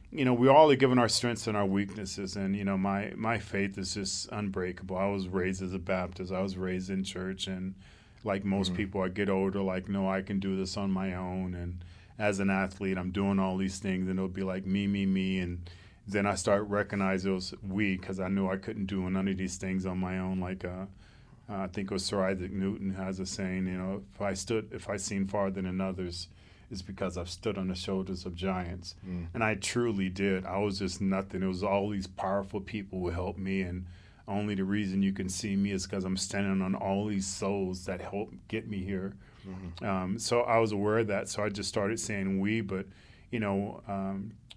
you know, we all are given our strengths and our weaknesses, and, you know, my faith is just unbreakable. I was raised as a Baptist. I was raised in church, and like most people, I get older, like, no, I can do this on my own. And as an athlete, I'm doing all these things, and it'll be like me. And then I start recognizing it was we, because I knew I couldn't do none of these things on my own. Like, I think it was Sir Isaac Newton has a saying, you know, if I seen farther than others, it's because I've stood on the shoulders of giants. And I truly did. I was just nothing. It was all these powerful people who helped me, and only the reason you can see me is because I'm standing on all these souls that helped get me here. So I was aware of that. So I just started saying we, but, you know,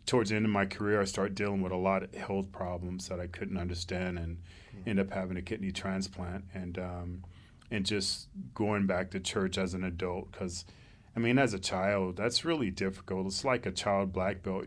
towards the end of my career, I started dealing with a lot of health problems that I couldn't understand, and ended up having a kidney transplant, and just going back to church as an adult, because, I mean, as a child, that's really difficult. It's like a child black belt.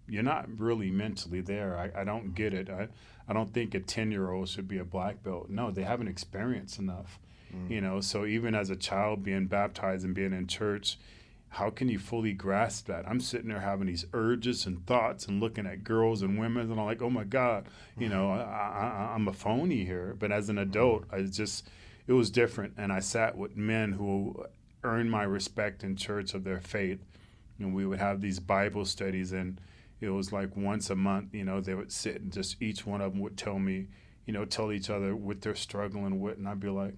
You're not really mentally there. I don't get it. I don't think a 10-year-old should be a black belt. No, they haven't experienced enough. You know, so even as a child being baptized and being in church, how can you fully grasp that? I'm sitting there having these urges and thoughts and looking at girls and women, and I'm like, oh my God, you know, I'm a phony here. But as an adult, it was different. And I sat with men who earned my respect in church of their faith. And we would have these Bible studies, and it was like once a month, you know, they would sit and just each one of them would tell me, you know, tell each other what they're struggling with. And I'd be like,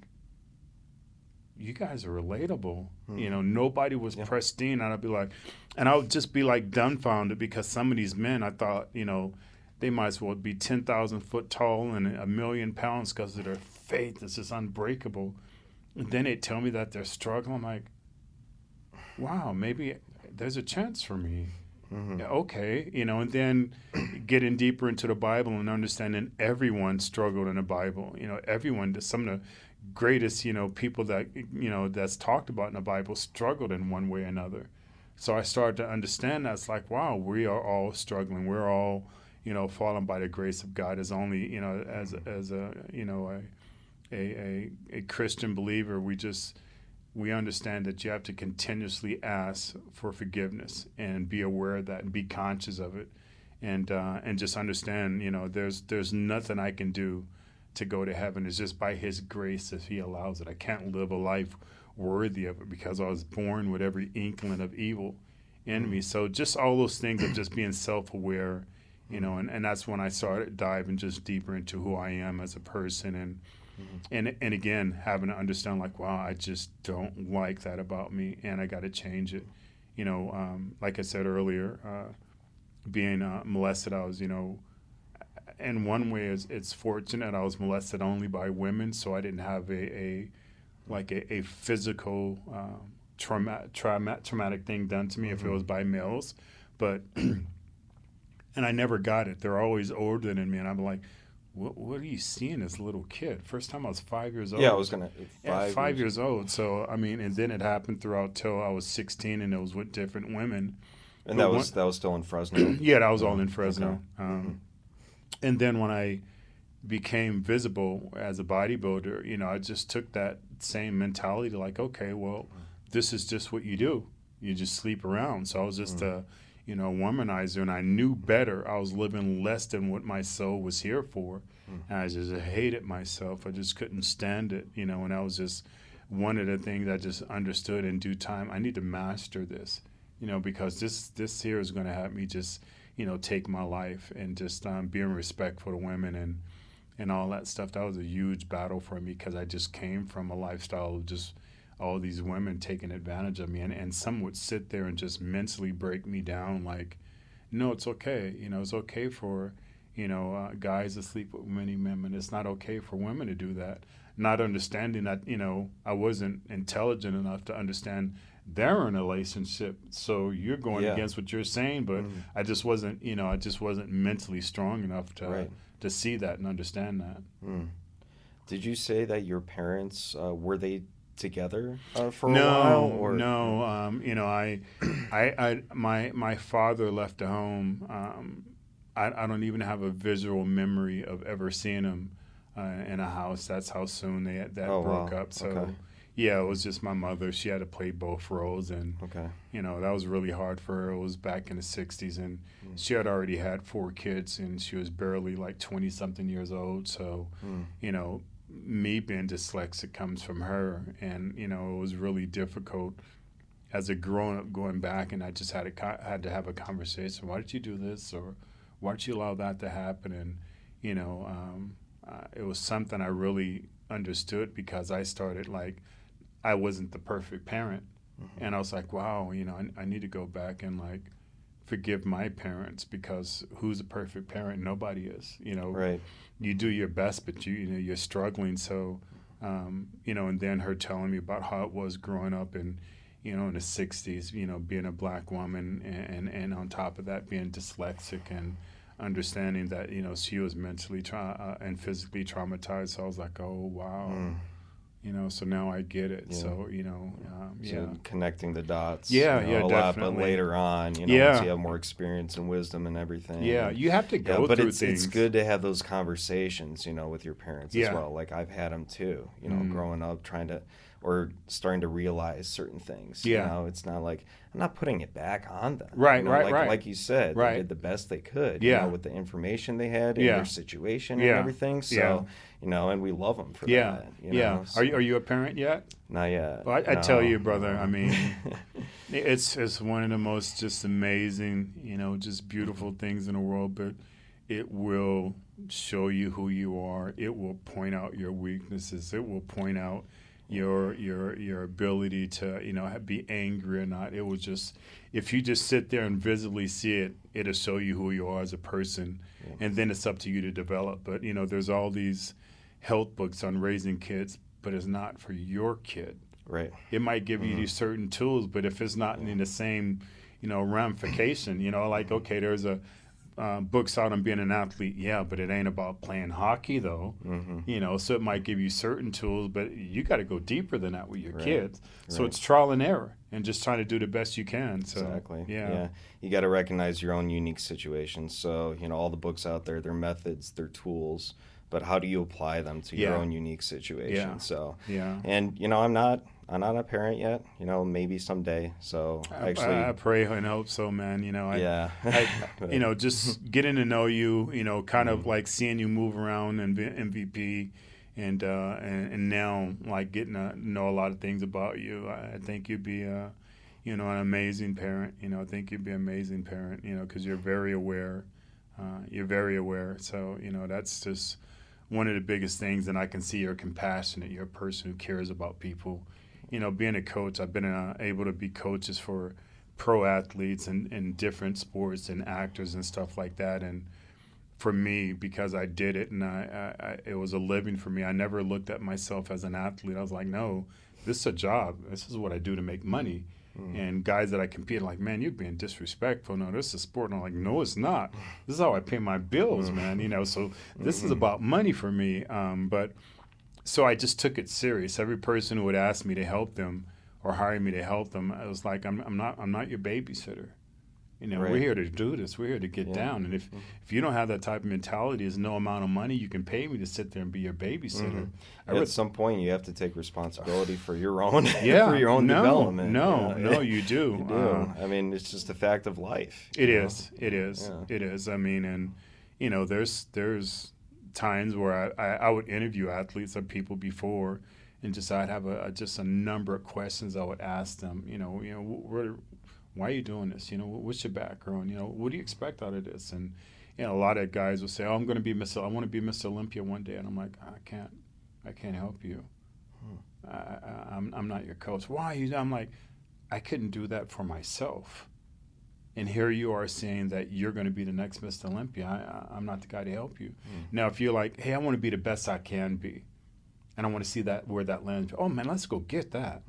you guys are relatable. You know, nobody was pristine. And I'd be like, and I would just be like dumbfounded, because some of these men, I thought, you know, they might as well be 10,000 foot tall and 1,000,000 pounds because of their faith is just unbreakable. And then they tell me that they're struggling. I'm like, wow, maybe there's a chance for me. Yeah, okay, and then getting deeper into the Bible and understanding everyone struggled in the Bible. Everyone, some of the greatest, people that, that's talked about in the Bible struggled in one way or another. So I started to understand that. It's like, wow, we are all struggling. We're all, fallen by the grace of God. As only, as a Christian believer, we understand that you have to continuously ask for forgiveness and be aware of that and be conscious of it, and just understand, there's nothing I can do to go to heaven. It's just by His grace if He allows it. I can't live a life worthy of it because I was born with every inkling of evil in me. So just all those things of just being self-aware, and that's when I started diving just deeper into who I am as a person, and again, having to understand, like, wow, I just don't like that about me, and I got to change it. Like I said earlier, being molested, I was, in one way, it's fortunate I was molested only by women, so I didn't have a physical traumatic thing done to me if it was by males, but and I never got it. They're always older than me, and I'm like, what are you seeing as a little kid? First time I was 5 years old. Yeah, I was going to... 5 years old. So, I mean, and then it happened throughout till I was 16, and it was with different women. And that was still in Fresno? Yeah, that was all in Fresno. Okay. And then when I became visible as a bodybuilder, I just took that same mentality, like, okay, well, this is just what you do. You just sleep around. So I was just a womanizer, and I knew better. I was living less than what my soul was here for. And I just hated myself. I just couldn't stand it, and that was just one of the things I just understood in due time. I need to master this, because this here is going to have me just, take my life, and just being respectful to women and all that stuff. That was a huge battle for me because I just came from a lifestyle of just all these women taking advantage of me, and some would sit there and just mentally break me down, like, no, it's okay. It's okay for, guys to sleep with many women. It's not okay for women to do that. Not understanding that, I wasn't intelligent enough to understand they're in a relationship. So you're going against what you're saying, but I just wasn't, mentally strong enough to see that and understand that. Did you say that your parents, were they together for a while? Or? No. My father left the home. I don't even have a visual memory of ever seeing him in a house. That's how soon that broke up. So, okay. Yeah, it was just my mother. She had to play both roles, and that was really hard for her. It was back in the 60s, and she had already had 4 kids, and she was barely like 20-something years old. So, me being dyslexic comes from her, and it was really difficult as a grown-up going back, and I just had to have a conversation. Why did you do this, or why did you allow that to happen? And it was something I really understood because I started, like, I wasn't the perfect parent, and I was like, wow, I need to go back and, like, forgive my parents, because who's a perfect parent? Nobody is. Right. You do your best, but you're struggling. So, and then her telling me about how it was growing up in the 60s, being a black woman, and on top of that being dyslexic, and understanding that she was mentally and physically traumatized. So I was like, oh wow. So now I get it. Yeah. So, So connecting the dots. Yeah, a lot, definitely. but later on, once you have more experience and wisdom and everything. Yeah, you have to go through things. But it's good to have those conversations, with your parents as well. Like, I've had them too, growing up, starting to realize certain things. Yeah. It's not like, I'm not putting it back on them. Right. Like you said, they did the best they could, with the information they had in their situation and everything. So, and we love them for that. So, are you a parent yet? Not yet. Well, I tell you, brother, I mean, it's one of the most just amazing, just beautiful things in the world, but it will show you who you are. It will point out your weaknesses. It will point out, your ability to, be angry or not. It was just, if you just sit there and visibly see it, it'll show you who you are as a person, and then it's up to you to develop. But there's all these health books on raising kids, but it's not for your kid. Right. It might give you these certain tools, but if it's not in the same, ramification, like, okay, there's a books out on being an athlete, but it ain't about playing hockey though. So it might give you certain tools, but you got to go deeper than that with your kids. So it's trial and error and just trying to do the best you can. So, exactly. Yeah. You got to recognize your own unique situation. So, all the books out there, they're methods, they're tools, but how do you apply them to your own unique situation? So, and, I'm not a parent yet, maybe someday. So actually, I pray and hope so, man. Just getting to know you, kind of like seeing you move around and MVP, and now like getting to know a lot of things about you. I think you'd be, an amazing parent. I think you'd be an amazing parent. Because you're very aware. So that's just one of the biggest things. And I can see you're compassionate. You're a person who cares about people. Being a coach, I've been able to be coaches for pro athletes and different sports and actors and stuff like that. And for me, because I did it and I it was a living for me, I never looked at myself as an athlete. I was like, no, this is a job. This is what I do to make money. And guys that I compete, like, man, you're being disrespectful. No, this is sport. And I'm like, no, it's not. This is how I pay my bills, man. So this is about money for me. So I just took it serious. Every person who would ask me to help them or hire me to help them, I was like, I'm not your babysitter. We're here to do this. We're here to get down. And if you don't have that type of mentality, there's no amount of money you can pay me to sit there and be your babysitter. At some point, you have to take responsibility for your own for your own development. No, you do. You do. I mean, it's just a fact of life. It is. It is. I mean, and there's times where I would interview athletes or people before, and I'd have a number of questions I would ask them. Why are you doing this? What's your background? What do you expect out of this? And a lot of guys will say, "Oh, I want to be Mr. Olympia one day," and I'm like, I can't help you. I'm not your coach. Why? I'm like, I couldn't do that for myself. And here you are saying that you're going to be the next Mr. Olympia. I'm not the guy to help you. Now, if you're like, hey, I want to be the best I can be, and I want to see where that lands. Oh, man, let's go get that.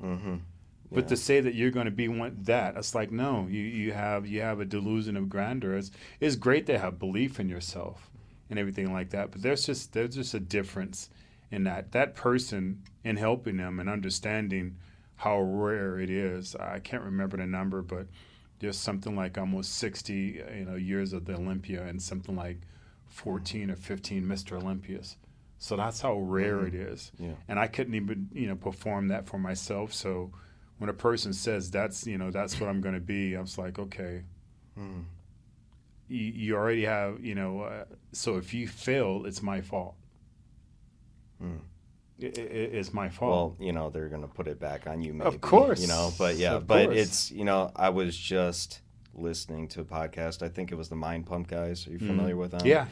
But to say that you're going to be that, it's like, no, you have a delusion of grandeur. It's great to have belief in yourself and everything like that, but there's just a difference in that person, in helping them and understanding how rare it is. I can't remember the number, but there's something like almost 60 years of the Olympia and something like 14 or 15 Mr. Olympias. So that's how rare it is. And I couldn't even perform that for myself. So when a person says that's what I'm going to be, I was like, okay, you already have, so if you fail, it's my fault. It's my fault. Well, they're going to put it back on you, maybe. Of course. But it's, I was just listening to a podcast. I think it was the Mind Pump guys. Are you familiar with them? Yeah.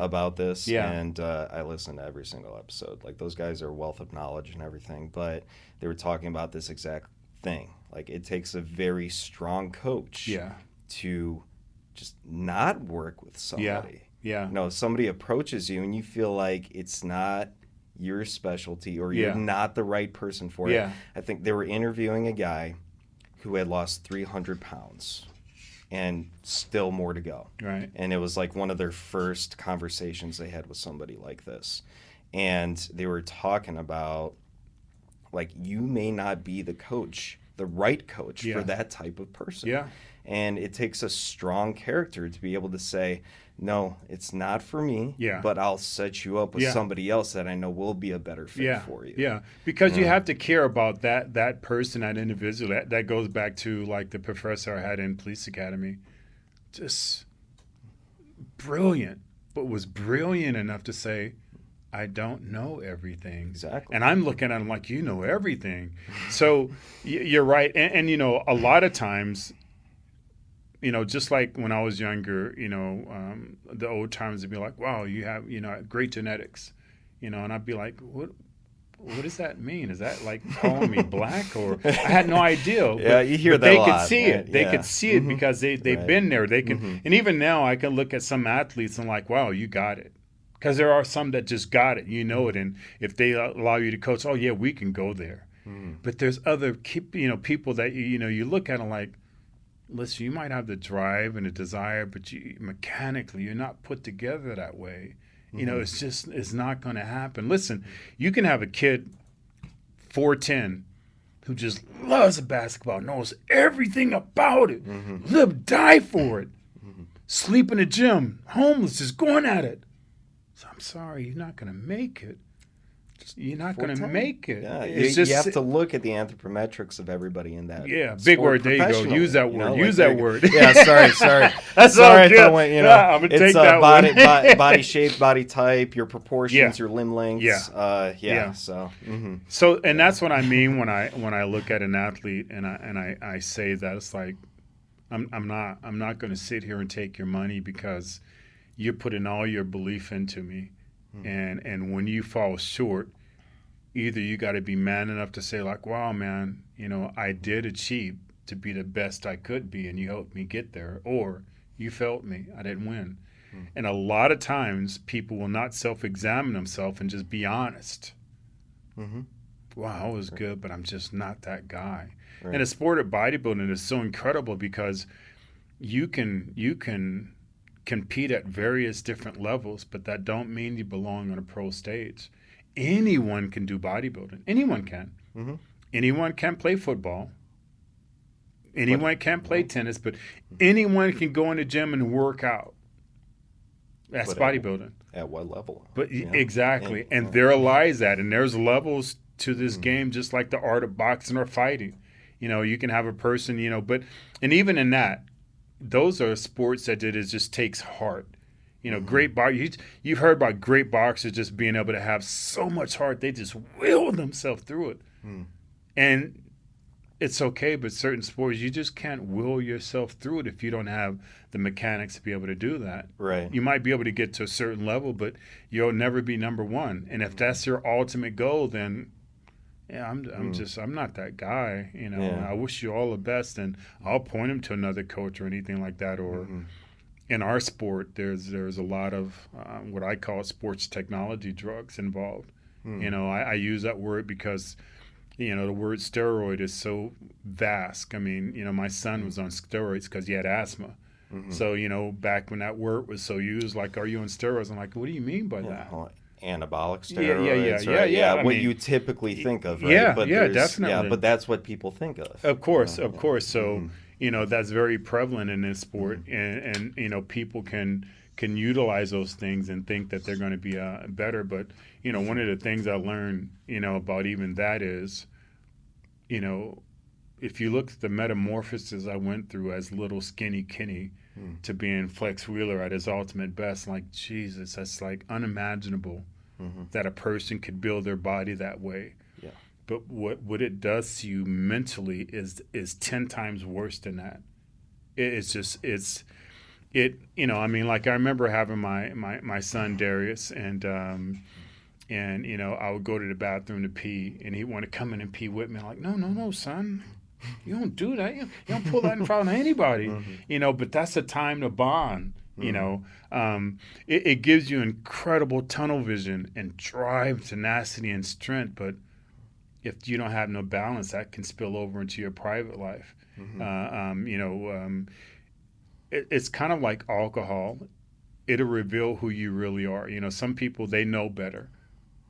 About this. Yeah. And I listened to every single episode. Like, those guys are a wealth of knowledge and everything. But they were talking about this exact thing. Like, it takes a very strong coach to just not work with somebody. Yeah. Somebody approaches you and you feel like it's not your specialty or you're not the right person for it. I think they were interviewing a guy who had lost 300 pounds and still more to go. Right. And it was like one of their first conversations they had with somebody like this. And they were talking about, like, you may not be the right coach for that type of person. Yeah. And it takes a strong character to be able to say, no, it's not for me, but I'll set you up with somebody else that I know will be a better fit for you. Yeah, because you have to care about that person, that individual. That goes back to, like, the professor I had in police academy. Just brilliant, but was brilliant enough to say, I don't know everything. Exactly. And I'm looking at him like, you know everything. So you're right. And a lot of times, just like when I was younger, the old timers would be like, wow, you have, great genetics, and I'd be like, what what does that mean? Is that like calling me black? Or I had no idea. Yeah, you hear but that they a could lot, see right? it. They Yeah. could see it because they've Right. been there. They can, and even now I can look at some athletes and like, wow, you got it. Because there are some that just got it, you know it, and if they allow you to coach, oh yeah, we can go there. But there's other people that you look at and like, listen, you might have the drive and the desire, but mechanically you're not put together that way. It's not going to happen. Listen, you can have a kid 4'10" who just loves basketball, knows everything about it, live, die for it, sleep in the gym, homeless, just going at it. So I'm sorry, you're not going to make it. You're not going to make it. Yeah, you have to look at the anthropometrics of everybody in that. Yeah, big word. There you go. Use that word. Use that word. Yeah, sorry. That's sorry all good. if I went, I'm gonna take that body, body shape, body type, your proportions, your limb lengths. Yeah. So, so, and that's what I mean when I look at an athlete and I say that it's like, I'm not going to sit here and take your money because you're putting all your belief into me, and when you fall short, either you got to be man enough to say like, wow, man, I did achieve to be the best I could be, and you helped me get there, or you felt me, I didn't win. And a lot of times people will not self-examine themselves and just be honest. Wow, I was good, but I'm just not that guy. Right. And the sport of bodybuilding is so incredible because you can compete at various different levels, but that don't mean you belong on a pro stage. Anyone can do bodybuilding. Anyone can. Anyone can play football. Anyone can play tennis, but anyone can go in the gym and work out. That's bodybuilding. At what level? But exactly. And there lies that. And there's levels to this game, just like the art of boxing or fighting. You can have a person, and even in that, those are sports that it just takes heart. Great you've heard about great boxers just being able to have so much heart, they just will themselves through it. And it's okay, but certain sports, you just can't will yourself through it if you don't have the mechanics to be able to do that. Right. You might be able to get to a certain level, but you'll never be number one. And if that's your ultimate goal, then I'm not that guy. I wish you all the best, and I'll point him to another coach or anything like that. Or in our sport, there's a lot of what I call sports technology drugs involved. I use that word because the word steroid is so vast. I mean, my son was on steroids because he had asthma. So back when that word was so used, like, are you on steroids? I'm like, what do you mean by that? Anabolic steroids, right? Yeah. What you typically think of, right? Yeah, but definitely. Yeah, but that's what people think of. Of course. So, that's very prevalent in this sport, and people can utilize those things and think that they're going to be better. But, one of the things I learned, about even that is, if you look at the metamorphosis I went through as little skinny Kenny to being Flex Wheeler at his ultimate best, like, Jesus, that's like unimaginable that a person could build their body that way. Yeah. But what it does to you mentally is 10 times worse than that. Like I remember having my son Darius, and I would go to the bathroom to pee, and he'd want to come in and pee with me. I'm like, no, son. You don't do that. You don't pull that in front of anybody. But that's a time to bond. It gives you incredible tunnel vision and drive, tenacity, and strength. But if you don't have no balance, that can spill over into your private life. It's kind of like alcohol. It'll reveal who you really are. Some people, they know better.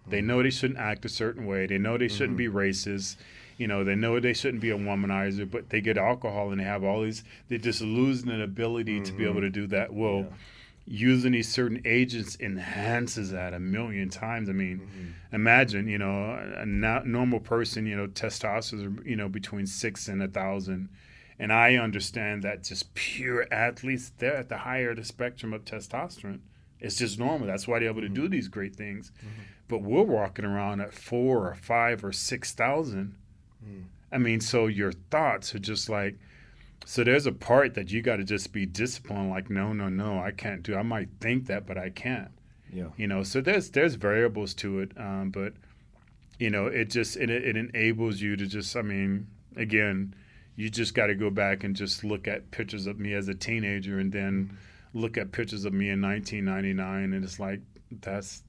They know they shouldn't act a certain way. They know they shouldn't be racist. They know they shouldn't be a womanizer, but they get alcohol and they have all these, they just lose an ability to be able to do that. Well, using these certain agents enhances that a million times. I mean, imagine, a normal person, testosterone are, between 6 and 1,000. And I understand that just pure athletes, they're at the higher the spectrum of testosterone. It's just normal. That's why they're able to do these great things. But we're walking around at 4 or 5 or 6,000. I mean, so your thoughts are just like, so there's a part that you got to just be disciplined. Like, no, I can't do. I might think that, but I can't. So there's variables to it. But it enables you to just, again, you just got to go back and just look at pictures of me as a teenager and then look at pictures of me in 1999, and it's like, that's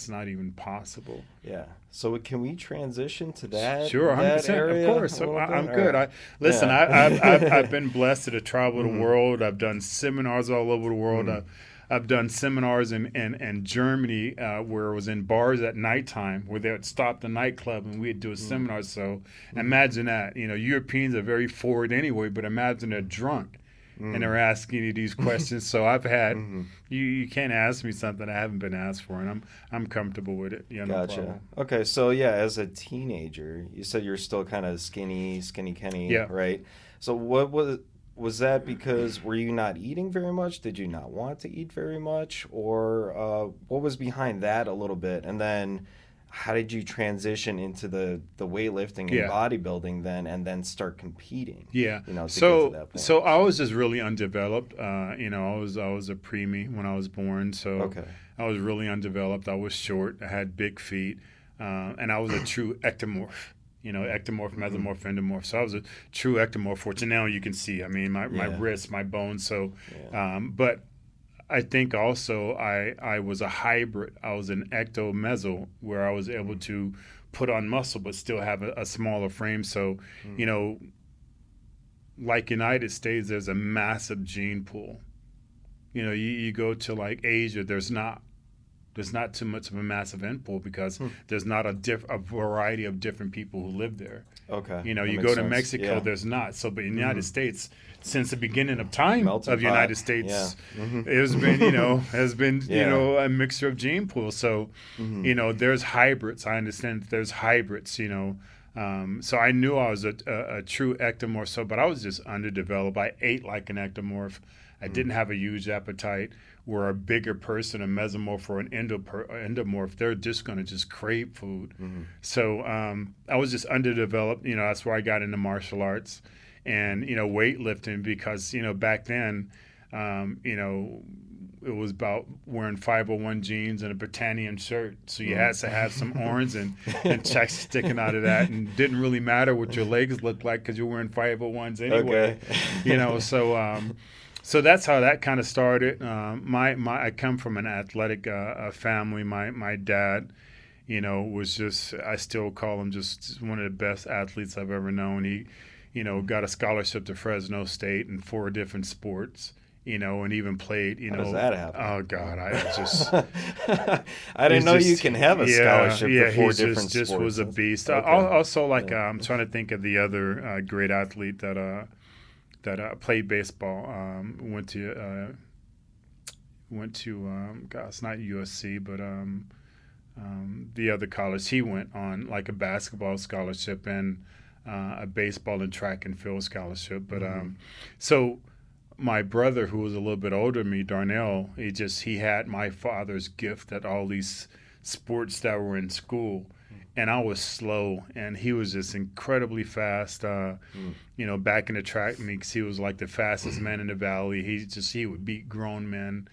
not even possible. Yeah. So can we transition to that? Sure, 100%. That area of course. I'm good. Yeah. I've been blessed to travel the world. I've done seminars all over the world. I've done seminars in Germany where it was in bars at nighttime where they would stop the nightclub and we'd do a seminar. So imagine that. Europeans are very forward anyway, but imagine they're drunk. And they're asking you these questions. So I've had you can't ask me something I haven't been asked for, and I'm comfortable with it. Yeah, no Gotcha. problem. Okay, so yeah, as a teenager, you said you're still kind of skinny Kenny, Yeah. right? So what was that because were you not eating very much? Did you not want to eat very much, or what was behind that a little bit? And then how did you transition into the weightlifting and bodybuilding then start competing? Yeah. To get to that point? So I was just really undeveloped. I was a preemie when I was born. So Okay. I was really undeveloped. I was short. I had big feet, and I was a true ectomorph. Ectomorph, mesomorph, endomorph. So I was a true ectomorph, which now you can see. My wrists, my bones. So, but I think also I was a hybrid. I was an ecto-meso where I was able to put on muscle but still have a smaller frame. So, like United States, there's a massive gene pool. You go to like Asia, there's not too much of a massive end pool because there's not a variety of different people who live there. Okay. You go to Mexico, there's not. So, but in the United States, since the beginning of time of United States, has been a mixture of gene pools. So, there's hybrids. I understand that there's hybrids. So I knew I was a true ectomorph. So, but I was just underdeveloped. I ate like an ectomorph. I didn't have a huge appetite. Where a bigger person, a mesomorph or an endomorph, they're just going to just crave food. So I was just underdeveloped. That's where I got into martial arts and, weightlifting because, back then, it was about wearing 501 jeans and a Britannian shirt. So you had to have some horns and checks sticking out of that. And didn't really matter what your legs looked like because you're wearing 501s anyway. Okay. So that's how that kind of started. I come from an athletic family. My dad, was just, I still call him just one of the best athletes I've ever known. He, got a scholarship to Fresno State in 4 different sports, and even played, How does that happen? Oh, God, I just... I didn't know you can have a scholarship for 4 different sports. Just was a beast. Okay. Also, I'm trying to think of the other great athlete that played baseball, went to it's not USC, but the other college. He went on like a basketball scholarship and a baseball and track and field scholarship. But so my brother, who was a little bit older than me, Darnell, he had my father's gift at all these sports that were in school. And I was slow, and he was just incredibly fast. Back in the track meets, he was like the fastest man in the valley. He would beat grown men.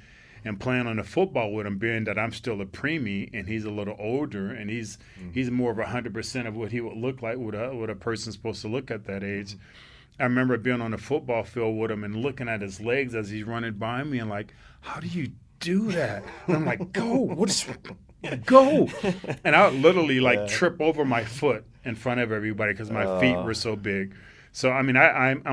And playing on the football with him, being that I'm still a preemie and he's a little older, and he's more of 100% of what he would look like, what a person's supposed to look at that age. I remember being on the football field with him and looking at his legs as he's running by me, and like, how do you do that? And I'm like, go. And I would literally trip over my foot in front of everybody because my feet were so big. So I'm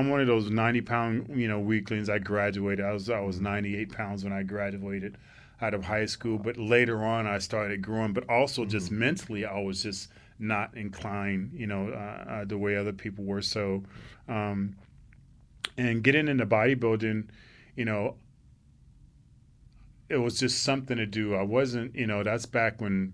one of those 90-pound weaklings. I graduated. I was 98 pounds when I graduated out of high school. But later on, I started growing. But also just mentally, I was just not inclined, the way other people were. So, and getting into bodybuilding, it was just something to do. I wasn't, that's back when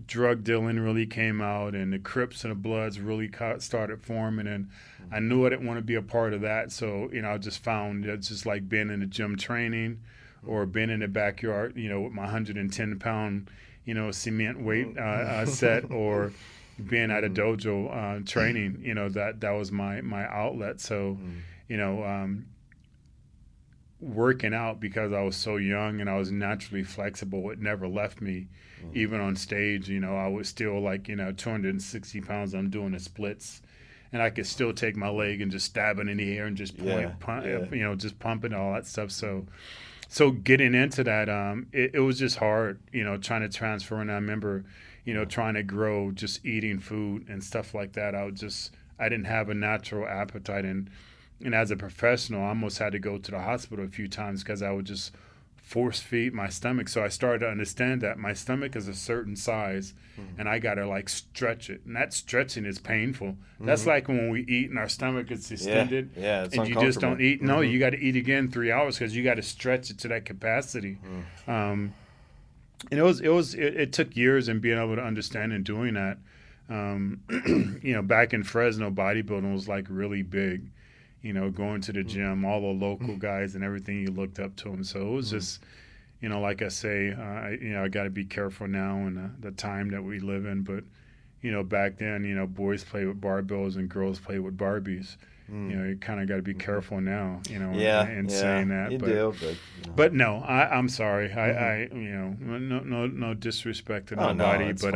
drug dealing really came out and the Crips and the Bloods really started forming, and I knew I didn't want to be a part of that. So, I just found it's just like being in the gym training or being in the backyard, with my 110-pound, cement weight set, or being at a dojo training, that was my outlet. So, working out, because I was so young and I was naturally flexible, it never left me. Even on stage, I was still like, 260 pounds, I'm doing the splits, and I could still take my leg and just stab it in the air and just just pumping all that stuff. So getting into that, it was just hard, trying to transfer. And I remember, trying to grow, just eating food and stuff like that. I didn't have a natural appetite. And as a professional, I almost had to go to the hospital a few times because I would just force feed my stomach. So I started to understand that my stomach is a certain size and I got to like stretch it. And that stretching is painful. That's like when we eat and our stomach is distended it's and you just don't eat. No, you got to eat again 3 hours because you got to stretch it to that capacity. And it took years in being able to understand and doing that. Back in Fresno, bodybuilding was like really big. Going to the gym, all the local guys and everything, you looked up to them. So it was just, like I say, I got to be careful now in the time that we live in. But, back then, boys play with barbells and girls play with Barbies. You kind of got to be careful now, in saying that. You do, but no, I'm sorry. No disrespect to nobody, but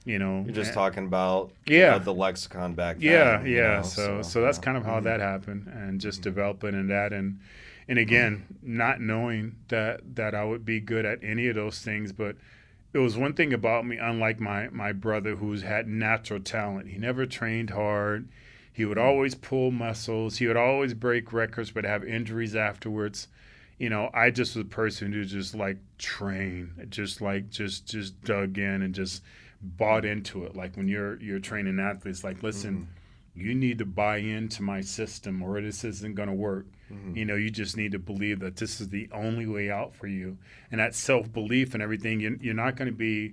you're just talking about the lexicon back then. So that's kind of how that happened, and just developing in that, and again, not knowing that I would be good at any of those things. But it was one thing about me, unlike my brother, who's had natural talent. He never trained hard. He would always pull muscles. He would always break records, but have injuries afterwards. I just was a person who just like trained, just dug in and just bought into it. Like when you're training athletes, like, listen, you need to buy into my system or this isn't going to work. You just need to believe that this is the only way out for you. And that self-belief and everything, you're not going to be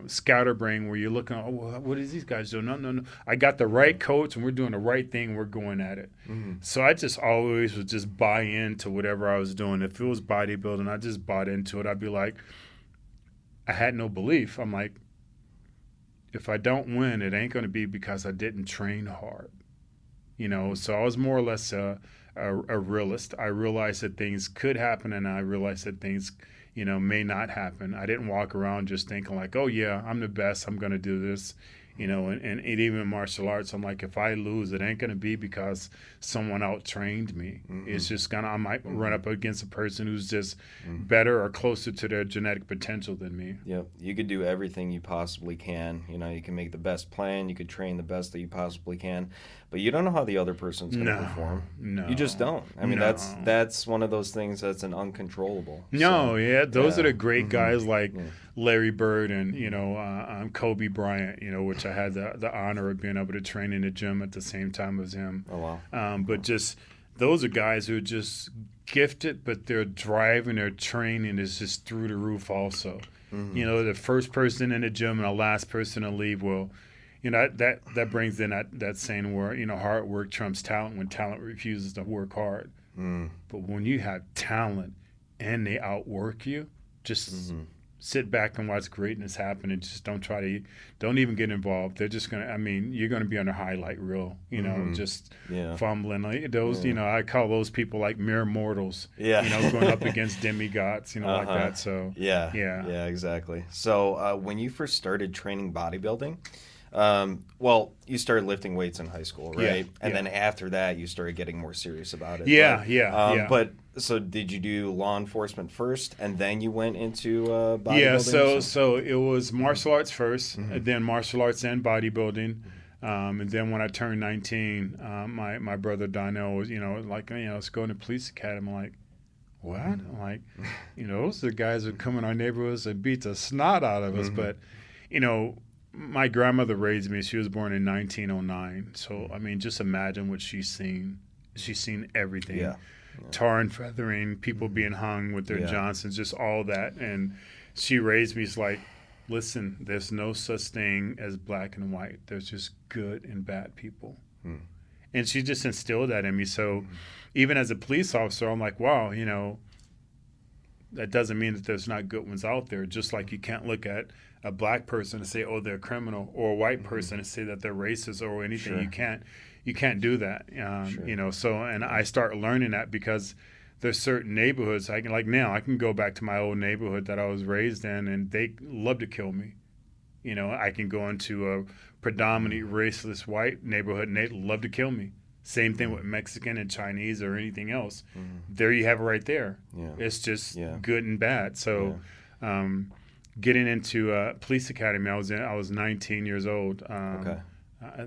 scatterbrain where you're looking, what is these guys doing? No. I got the right coach and we're doing the right thing. We're going at it. So I just always would just buy into whatever I was doing. If it was bodybuilding, I just bought into it. I'd be like, I had no belief. I'm like, if I don't win, it ain't going to be because I didn't train hard. So I was more or less a realist. I realized that things could happen, and I realized that things, may not happen. I didn't walk around just thinking like, oh, yeah, I'm the best. I'm going to do this. And even in martial arts, I'm like, if I lose, it ain't going to be because someone out-trained me. It's just I might run up against a person who's just better or closer to their genetic potential than me. Yep. You could do everything you possibly can. You can make the best plan. You could train the best that you possibly can. But you don't know how the other person's going to perform. No. You just don't. I mean, that's one of those things that's an uncontrollable. Those are the great guys like Larry Bird and, Kobe Bryant, which I had the honor of being able to train in the gym at the same time as him. Oh, wow. But just those are guys who are just gifted, but their drive and their training is just through the roof also. The first person in the gym and the last person to leave will – that brings in that saying where, hard work trumps talent when talent refuses to work hard. But when you have talent and they outwork you, just sit back and watch greatness happen and just don't even get involved. They're just going to, you're going to be on a highlight reel, just fumbling. Like those, I call those people like mere mortals, going up against demigods, like that. So, yeah, exactly. So when you first started training bodybuilding, you started lifting weights in high school, right? And then after that, you started getting more serious about it. But so did you do law enforcement first, and then you went into bodybuilding? So it was martial arts first, and then martial arts and bodybuilding. And then when I turned 19, my brother Donnell was, let's go in the police academy. I'm like, what? I'm like, those are the guys who come in our neighborhoods and beat the snot out of us. But, my grandmother raised me. She was born in 1909. So, just imagine what she's seen. She's seen everything. Yeah. Tar and feathering, people being hung with their Johnsons, just all that. And she raised me. It's like, listen, there's no such thing as black and white. There's just good and bad people. And she just instilled that in me. So even as a police officer, I'm like, wow, that doesn't mean that there's not good ones out there. Just like you can't look at a black person and say, oh, they're a criminal, or a white person and say that they're racist or anything. Sure. You can't do that. Sure. So, and I start learning that because there's certain neighborhoods I can go back to my old neighborhood that I was raised in, and they love to kill me. I can go into a predominantly raceless white neighborhood and they love to kill me. Same thing with Mexican and Chinese or anything else. There you have it right there. Yeah. It's just good and bad. So getting into police academy, I was 19 years old.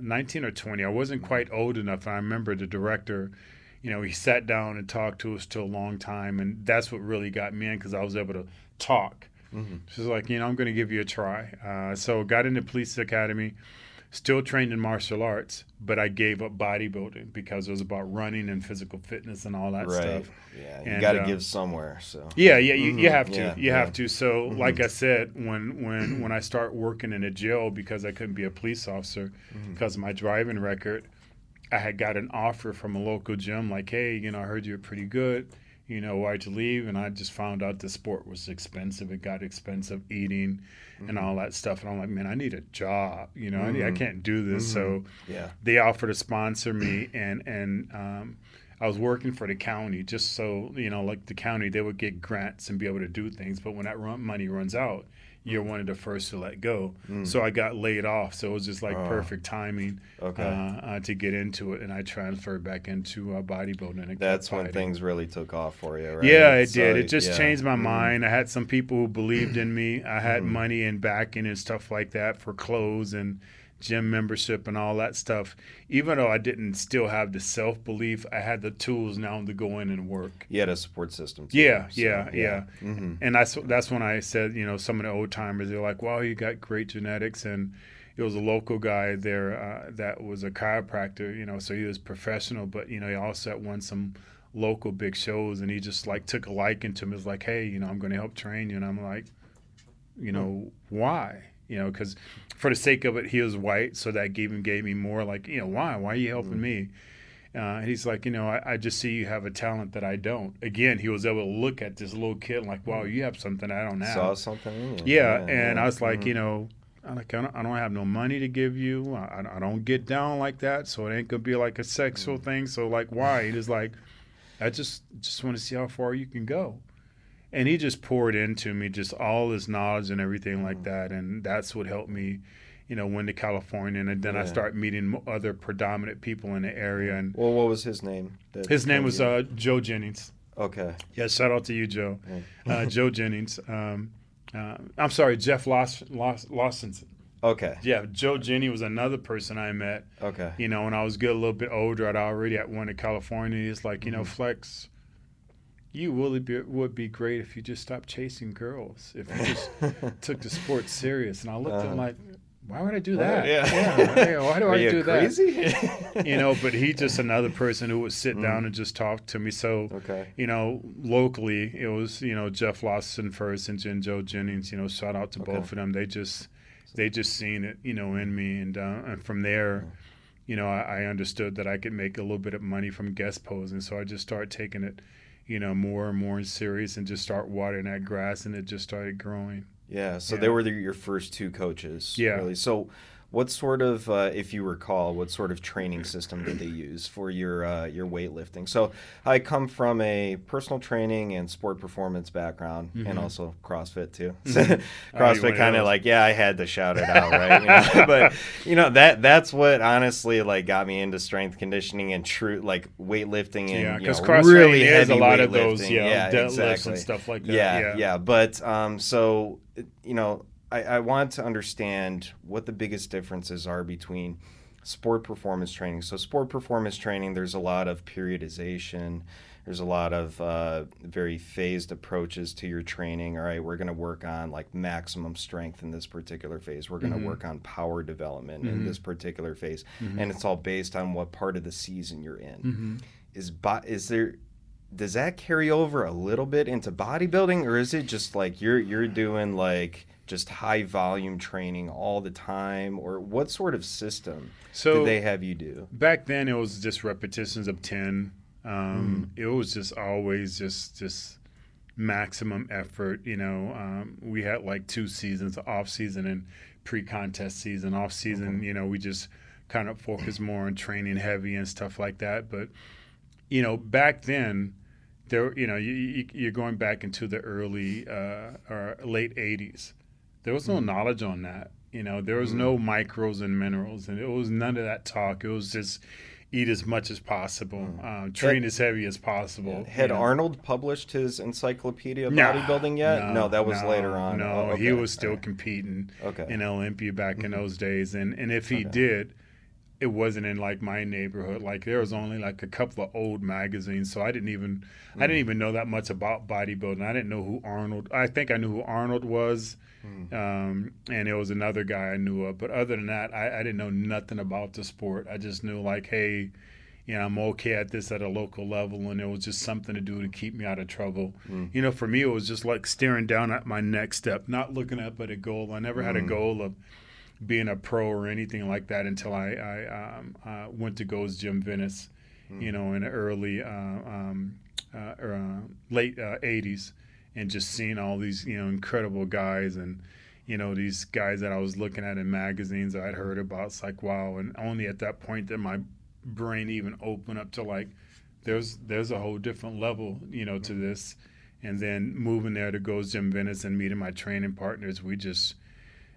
19 or 20. I wasn't quite old enough. I remember the director, he sat down and talked to us till a long time, and that's what really got me in because I was able to talk. She's like, I'm going to give you a try. So got into police academy, still trained in martial arts, but I gave up bodybuilding because it was about running and physical fitness and all that stuff. Yeah, you got to give somewhere. So you have to. You have to. So like I said, when I start working in a jail because I couldn't be a police officer because of my driving record, I had got an offer from a local gym like, hey, I heard you're pretty good. Why'd you leave? And I just found out the sport was expensive. It got expensive eating and all that stuff. And I'm like, man, I need a job. I can't do this. So they offered to sponsor me. And I was working for the county just so, like the county, they would get grants and be able to do things. But when that money runs out, you're one of the first to let go. So I got laid off. So it was just like perfect timing to get into it. And I transferred back into bodybuilding. And that's when things really took off for you, right? Yeah, it did. It just changed my mind. I had some people who believed in me. I had money and backing and stuff like that for clothes and gym membership and all that stuff. Even though I didn't still have the self-belief, I had the tools now to go in and work. You had a support system too. Yeah. And that's when I said, some of the old timers, they're like, wow, you got great genetics. And it was a local guy there that was a chiropractor, so he was professional, but, he also had won some local big shows, and he just took a liking to me. He was like, hey, I'm going to help train you. And I'm like, why? Because for the sake of it, he was white, so that gave me more why? Why are you helping me? And he's like, I just see you have a talent that I don't. Again, he was able to look at this little kid like, wow, you have something I don't have. Saw something in you. Yeah, I was like, I don't have no money to give you. I don't get down like that, so it ain't going to be like a sexual thing. So, why? He was like, I just want to see how far you can go. And he just poured into me just all his knowledge and everything like that. And that's what helped me, went to California. And then I started meeting other predominant people in the area. And well, what was his name? His name was Joe Jennings. Okay. Yeah, shout out to you, Joe. Joe Jennings. I'm sorry, Jeff Lawson. Okay. Yeah, Joe Jennings was another person I met. Okay. When I was getting a little bit older, I'd already went to California. He's like, Flex, you would be great if you just stopped chasing girls, if you just took the sport serious. And I looked at him like, why would I do that? Why do I do crazy? that? But he's just another person who would sit down and just talk to me. So, locally, it was, Jeff Lawson first and Joe Jennings, shout out to both of them. They just seen it, in me. And from there, I understood that I could make a little bit of money from guest posing. So I just started taking it, more and more serious and just start watering that grass, and it just started growing. Yeah, so they were your first two coaches. Yeah. Really. So what sort of, if you recall, what sort of training system did they use for your weightlifting? So I come from a personal training and sport performance background, and also CrossFit too. CrossFit kind of I had to shout it out, right? But that's what honestly got me into strength conditioning and true weightlifting and because CrossFit really has heavy a lot of those deadlifts exactly. And stuff like that. Yeah. But so I want to understand what the biggest differences are between sport performance training. So sport performance training, there's a lot of periodization. There's a lot of very phased approaches to your training. All right, we're going to work on maximum strength in this particular phase. We're going to work on power development in this particular phase. And it's all based on what part of the season you're in. Does that carry over a little bit into bodybuilding, or is it just you're doing just high volume training all the time, or what sort of system did they have you do? Back then it was just repetitions of 10. It was just always just maximum effort. We had like 2 seasons, off season and pre-contest season. Off season, we just kind of focus more on training heavy and stuff like that. But back then, there, you're going back into the early or late 80s. There was no knowledge on that. There was no micros and minerals, and it was none of that talk. It was just eat as much as possible, train as heavy as possible. Had Arnold published his Encyclopedia of Bodybuilding yet? No, that was later on. No, he was still competing in Olympia back in those days, and if he did, it wasn't in like my neighborhood. Like there was only like a couple of old magazines, so I didn't even know that much about bodybuilding. I didn't know who Arnold. I think I knew who Arnold was, and there was another guy I knew of. But other than that, I didn't know nothing about the sport. I just knew like, hey, I'm okay at this at a local level, and it was just something to do to keep me out of trouble. For me, it was just like staring down at my next step, not looking up at a goal. I never had a goal of being a pro or anything like that until I went to Gold's Gym Venice, in the early late 80s, and just seeing all these incredible guys and these guys that I was looking at in magazines that I'd heard about. It's like, wow. And only at that point did my brain even open up to like there's a whole different level to this. And then moving there to Gold's Gym Venice and meeting my training partners, we just,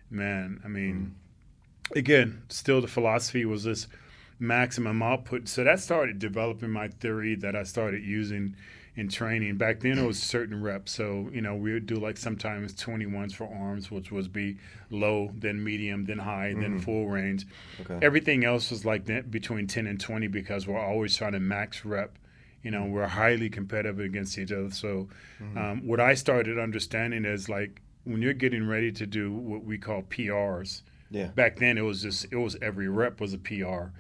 man, I mean, again, still the philosophy was this maximum output. So that started developing my theory that I started using in training. Back then it was certain reps. So, we would do like sometimes 21s for arms, which was be low, then medium, then high, then full range. Everything else was like that between 10 and 20 because we're always trying to max rep. We're highly competitive against each other. So what I started understanding is like, when you're getting ready to do what we call PRs, back then it was every rep was a PR,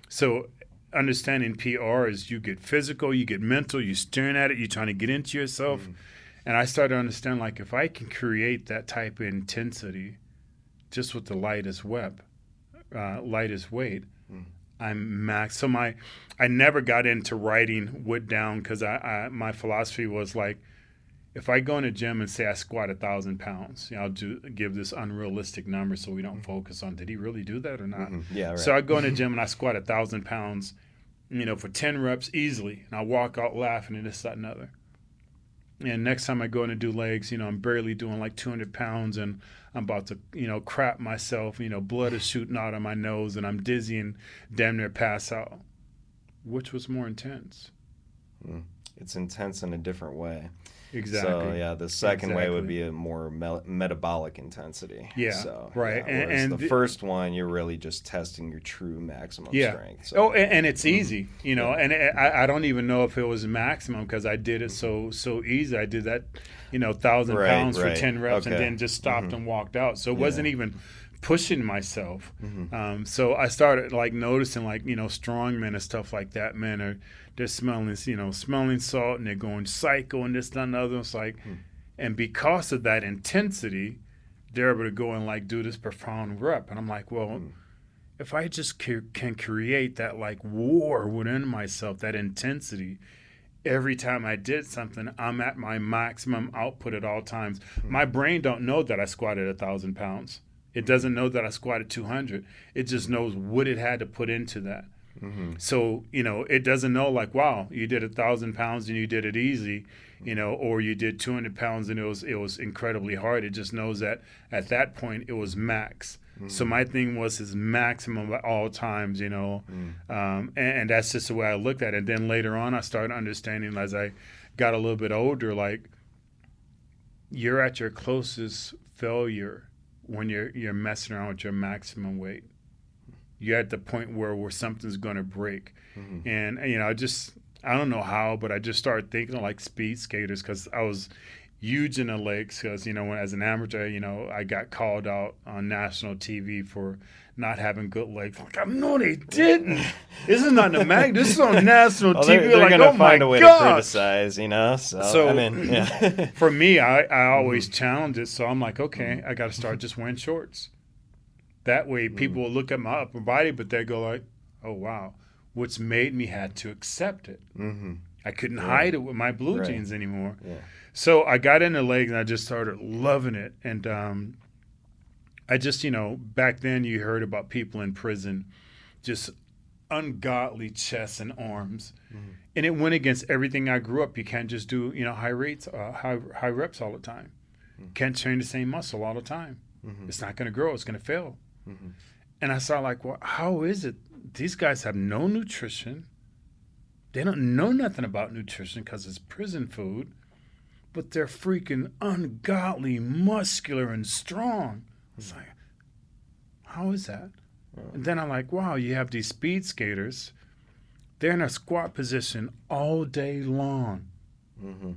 so understanding PR is you get physical, you get mental, you're staring at it, you're trying to get into yourself. And I started to understand like if I can create that type of intensity just with the lightest weight, I'm max. So I never got into writing what down because my philosophy was like, if I go in a gym and say I squat 1,000 pounds, I'll give this unrealistic number so we don't focus on did he really do that or not. Yeah, right. So I go in a gym and I squat 1,000 pounds, for 10 reps easily, and I walk out laughing and this, that, and other. And next time I go in to do legs, I'm barely doing like 200 pounds and I'm about to, crap myself, blood is shooting out of my nose and I'm dizzy and damn near pass out. Which was more intense? It's intense in a different way. Exactly. So yeah, the second way would be a more metabolic intensity. Yeah. So, right. Yeah, and the first one, you're really just testing your true maximum strength. So. Oh, and it's easy, and I don't even know if it was maximum because I did it so easy. I did that, 1,000 pounds for 10 reps and then just stopped and walked out. So it wasn't even pushing myself. So I started like noticing like, strong men and stuff like that, men they're smelling salt and they're going psycho and this, that, and the other. It's like, and because of that intensity, they're able to go and like do this profound rep. And I'm like, well, if I just can create that like war within myself, that intensity, every time I did something, I'm at my maximum output at all times. My brain don't know that I squatted 1,000 pounds. It doesn't know that I squatted 200. It just knows what it had to put into that. So, it doesn't know like, wow, you did 1,000 pounds and you did it easy, or you did 200 pounds and it was incredibly hard. It just knows that at that point it was max. So my thing was his maximum at all times, and that's just the way I looked at it. And then later on, I started understanding as I got a little bit older, like you're at your closest failure when you're messing around with your maximum weight. You're at the point where something's going to break. And, I don't know how, but I just started thinking like speed skaters because I was huge in the legs because, as an amateur, I got called out on national TV for not having good legs. Like, no, they didn't. This is not in the mag. This is on national TV. They're like, going to find a way to criticize, So I mean, yeah. For me, I always challenge it. So I'm like, okay, I got to start just wearing shorts. That way people will look at my upper body, but they go like, oh, wow, which made me had to accept it. I couldn't hide it with my blue Right. jeans anymore. Yeah. So I got into legs and I just started loving it. And I just, back then you heard about people in prison, just ungodly chests and arms. Mm-hmm. And it went against everything I grew up. You can't just do, high rates, high reps all the time. Mm-hmm. Can't train the same muscle all the time. Mm-hmm. It's not going to grow. It's going to fail. Mm-hmm. And I saw like, well, how is it? These guys have no nutrition. They don't know nothing about nutrition because it's prison food, but they're freaking ungodly muscular and strong. It's like, how is that? And then I'm like, wow, you have these speed skaters. They're in a squat position all day long. Mm-hmm.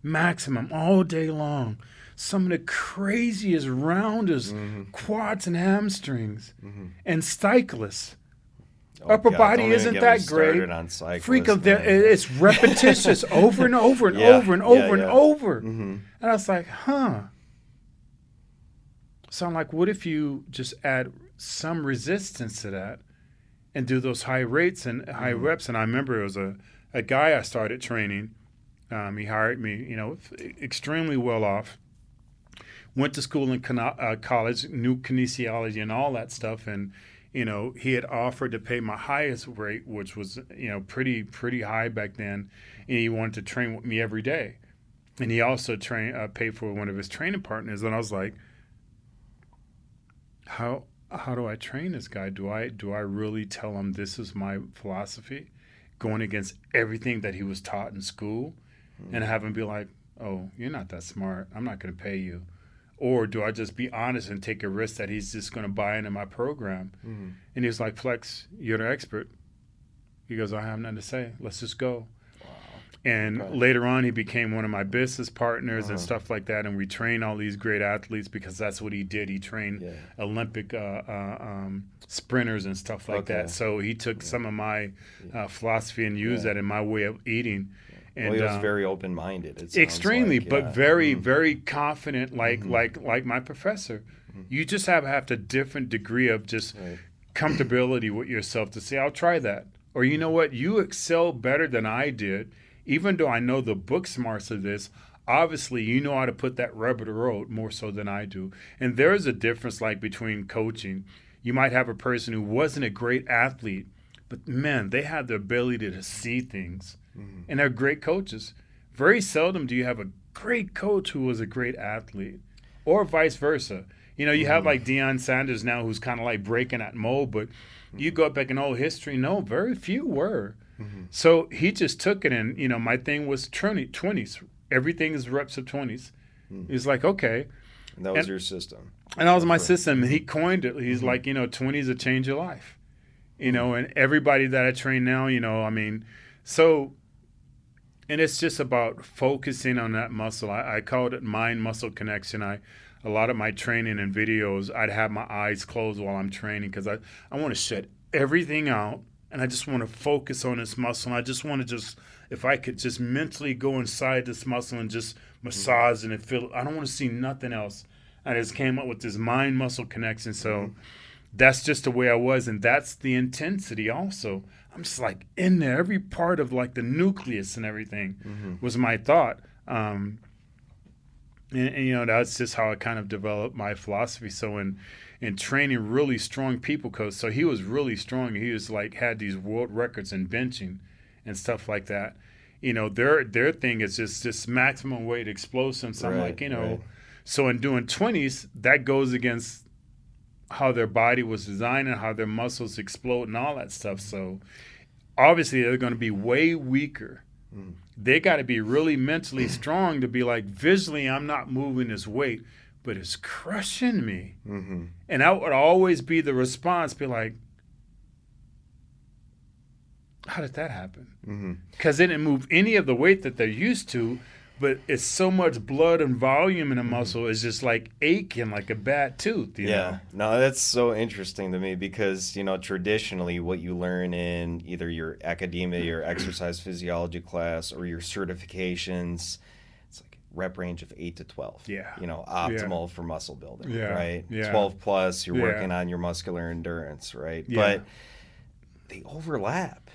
Maximum all day long. Some of the craziest rounders, quads and hamstrings, and cyclists. Upper body isn't that great. Freak of it's repetitious over and over and over and over and over. And I was like, huh. So I'm like, what if you just add some resistance to that and do those high rates and high reps? And I remember it was a guy I started training. He hired me, extremely well off. Went to school in college, knew kinesiology and all that stuff. And, he had offered to pay my highest rate, which was, pretty high back then. And he wanted to train with me every day. And he also paid for one of his training partners. And I was like, how do I train this guy? Do I really tell him this is my philosophy, going against everything that he was taught in school, and have him be like, oh, you're not that smart. I'm not going to pay you. Or do I just be honest and take a risk that he's just going to buy into my program? And he was like, Flex, you're the expert. He goes, I have nothing to say. Let's just go. Wow. And later on, he became one of my business partners and stuff like that. And we trained all these great athletes because that's what he did. He trained Olympic sprinters and stuff like that. So he took some of my philosophy and used that in my way of eating. And he was very open-minded. Extremely, but very, very confident, like my professor. You just have a different degree of just comfortability with yourself to say, I'll try that. Or you know what? You excel better than I did. Even though I know the book smarts of this, obviously you know how to put that rubber to the road more so than I do. And there is a difference between coaching. You might have a person who wasn't a great athlete, but man, they have the ability to see things. And they're great coaches. Very seldom do you have a great coach who was a great athlete, or vice versa. You have like Deion Sanders now, who's kind of like breaking that mold, but you go back in old history, no, very few were. So he just took it, and my thing was 20s. Everything is reps of 20s. He's like, okay. And that was your system. And that was my system. And he coined it. He's like, 20s will change your life. And everybody that I train now, so. And it's just about focusing on that muscle. I called it mind-muscle connection. A lot of my training and videos, I'd have my eyes closed while I'm training because I want to shut everything out, and I just want to focus on this muscle. And I just want to if I could just mentally go inside this muscle and just massage and feel it. I don't want to see nothing else. I just came up with this mind-muscle connection. So that's just the way I was, and that's the intensity also. I'm just like in there, every part of like the nucleus and everything was my thought. And that's just how I kind of developed my philosophy. So in training really strong people, so he was really strong. He was like had these world records in benching and stuff like that. Their thing is just maximum weight explosive. So I'm like, so in doing 20s, that goes against how their body was designed and how their muscles explode and all that stuff. So obviously they're going to be way weaker. They got to be really mentally strong to be like, visually I'm not moving this weight, but it's crushing me. And that would always be the response, be like, how did that happen? Because they didn't move any of the weight that they're used to, but it's so much blood and volume in the muscle, it's just like aching like a bad tooth. You know? No, that's so interesting to me because, traditionally what you learn in either your academia, your exercise physiology class, or your certifications, it's like rep range of 8 to 12. Optimal for muscle building, right? 12 plus, you're working on your muscular endurance, right? But they overlap.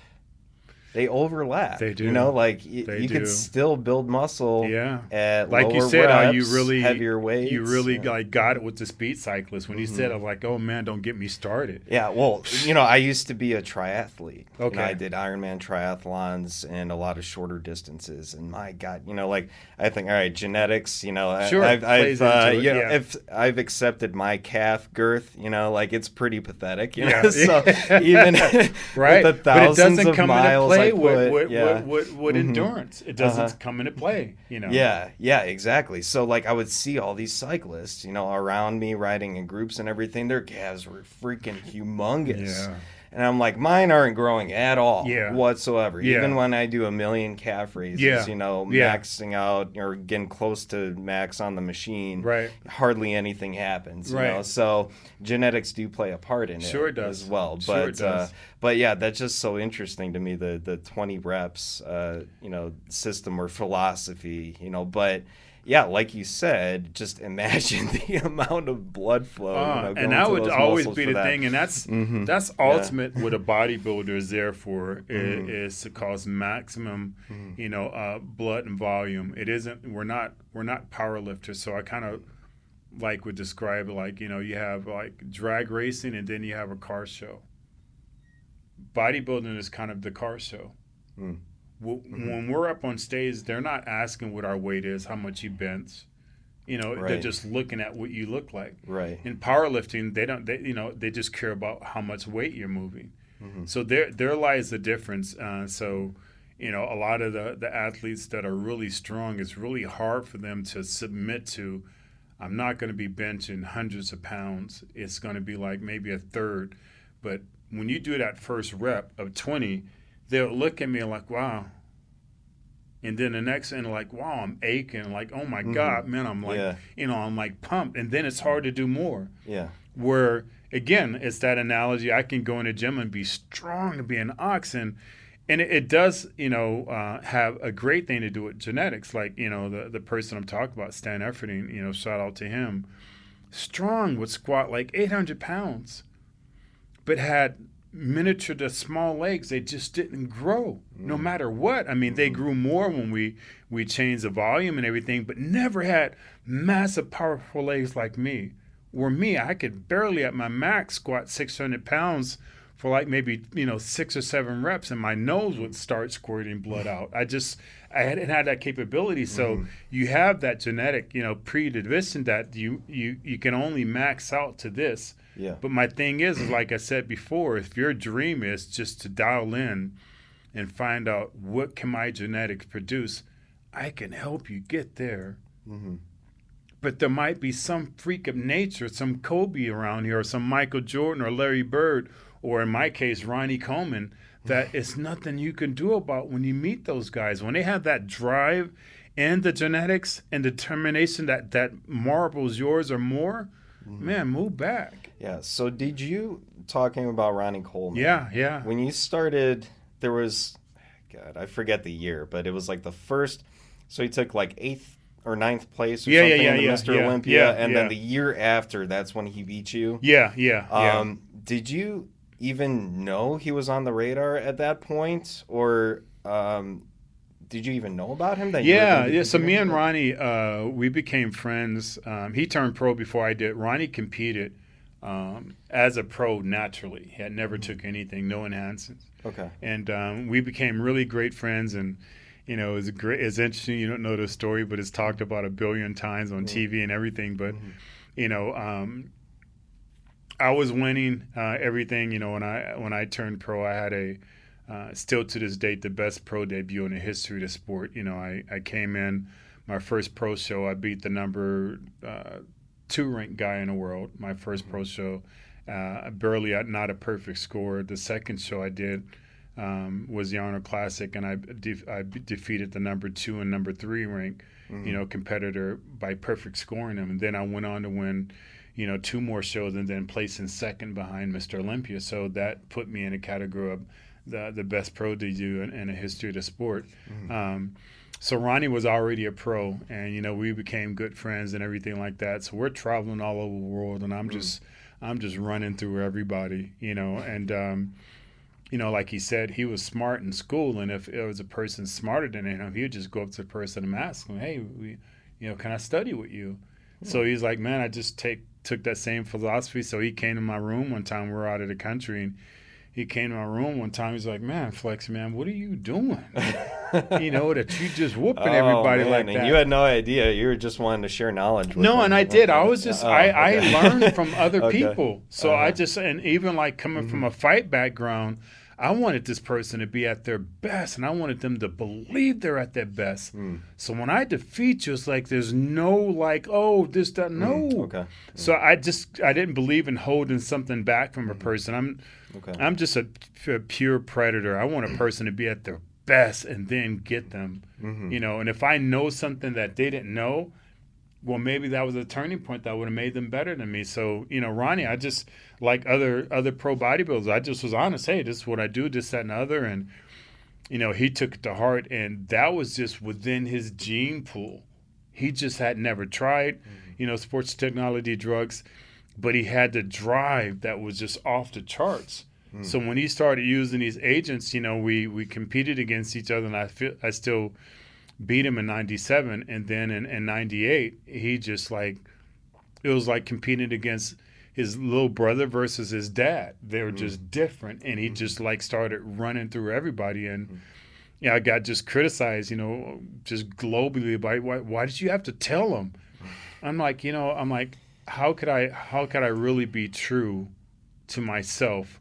they overlap. They do. You know, like They you do. could still build muscle at Like lower you said, how you reps, really heavier weights. You really like got it with the speed cyclist. When you said, I'm like, oh man, don't get me started. Yeah, well, you know, I used to be a triathlete. Okay. You know, I did Ironman triathlons and a lot of shorter distances. And my God, you know, like I think, all right, genetics. You know, Sure, if I've accepted my calf girth, you know, like it's pretty pathetic. You know, Yeah. so even right, with the thousands but it doesn't of come miles into play I put, with endurance. It doesn't come into play. You know. Yeah, exactly. So like I would see all these cyclists, you know, around me riding in groups and everything. Their calves were freaking humongous. Yeah. And I'm like, mine aren't growing at all whatsoever. Yeah. Even when I do a million calf raises, you know, maxing out or getting close to max on the machine, hardly anything happens. You know? So genetics do play a part in it as well. But yeah, that's just so interesting to me, the 20 reps, you know, system or philosophy, you know, but yeah, like you said, just imagine the amount of blood flow. You know, and that would always be the thing, and that's ultimate. What a bodybuilder is there for is to cause maximum, you know, blood and volume. It isn't. We're not power lifters, so I kind of would describe it like, you know, you have like drag racing, and then you have a car show. Bodybuilding is kind of the car show. When we're up on stage, they're not asking what our weight is, how much you bench. You know, they're just looking at what you look like. Right. In powerlifting, they just care about how much weight you're moving. So there lies the difference. So, you know, a lot of the athletes that are really strong, it's really hard for them to submit to, I'm not going to be benching hundreds of pounds. It's going to be like maybe a third. But when you do that first rep of 20, they'll look at me like, wow. And then the next, and like, wow, I'm aching. Like, oh my God, man, I'm like, you know, I'm like pumped. And then it's hard to do more. Yeah. Where, again, it's that analogy. I can go in the gym and be strong to be an ox. And it does, you know, have a great thing to do with genetics. Like, you know, the person I'm talking about, Stan Efferding, you know, shout out to him. Strong, would squat like 800 pounds, but had miniature to small legs. They just didn't grow no matter what. I mean, they grew more when we changed the volume and everything, but never had massive, powerful legs like me. Or me, I could barely at my max squat 600 pounds for like maybe, you know, 6 or 7 reps, and my nose would start squirting blood out. I hadn't had that capability. So you have that genetic, you know, predisposition that you can only max out to this. Yeah. But my thing is like I said before, if your dream is just to dial in and find out what can my genetics produce, I can help you get there. But there might be some freak of nature, some Kobe around here, or some Michael Jordan or Larry Bird, or in my case, Ronnie Coleman, that it's nothing you can do about when you meet those guys. When they have that drive and the genetics and determination that marble's yours or more, man, move back. Yeah. So did you, talking about Ronnie Coleman? Yeah. When you started, there was, God, I forget the year, but it was like the first, so he took like 8th or 9th place or something in Mr. Olympia. And then the year after, that's when he beat you. Yeah. Did you even know he was on the radar at that point? Or did you even know about him? So me and Ronnie, we became friends. He turned pro before I did. Ronnie competed as a pro naturally. He had never took anything, no enhancements. Okay. And we became really great friends. And, you know, it's interesting. You don't know the story, but it's talked about a billion times on TV and everything. But, you know, I was winning everything. You know, when I turned pro, I had still to this date, the best pro debut in the history of the sport. You know, I came in my first pro show. I beat the number 2 ranked guy in the world. My first pro show, barely not a perfect score. The second show I did was the Arnold Classic, and I defeated the number 2 and number 3 ranked, you know, competitor by perfect scoring them. And then I went on to win, you know, 2 more shows, and then placing second behind Mr. Olympia. So that put me in a category of the best pro debut in the history of the sport. So Ronnie was already a pro, and, you know, we became good friends and everything like that. So we're traveling all over the world, and I'm just running through everybody, you know. And like he said, he was smart in school, and if it was a person smarter than him, he would just go up to the person and ask him, "Hey, can I study with you?" So he's like, "Man, I just took that same philosophy." So he came to my room one time. We were out of the country, and he came to my room one time. He's like, "Man, Flex, man, what are you doing? That you just whooping everybody man. like that." And you had no idea. You were just wanting to share knowledge with them. And I did. I was just, I learned from other Okay. people. So and even like coming from a fight background, I wanted this person to be at their best, and I wanted them to believe they're at their best. So when I defeat you, it's like there's no like, oh, this, that, no. Okay. So I didn't believe in holding something back from a person. I'm just a pure predator. I want a person to be at their best and then get them, and if I know something that they didn't know, well, maybe that was a turning point that would have made them better than me. So, Ronnie, I just, like other pro bodybuilders, I just was honest. Hey, this is what I do, this, that, and the other. And, he took it to heart. And that was just within his gene pool. He just had never tried, sports technology, drugs, but he had the drive that was just off the charts. So when he started using these agents, we competed against each other, and I still beat him in 97, and then in 98 he just it was like competing against his little brother versus his dad. They were just different, and he just started running through everybody. And I got just criticized, just globally by why did you have to tell him? I'm like, how could I really be true to myself,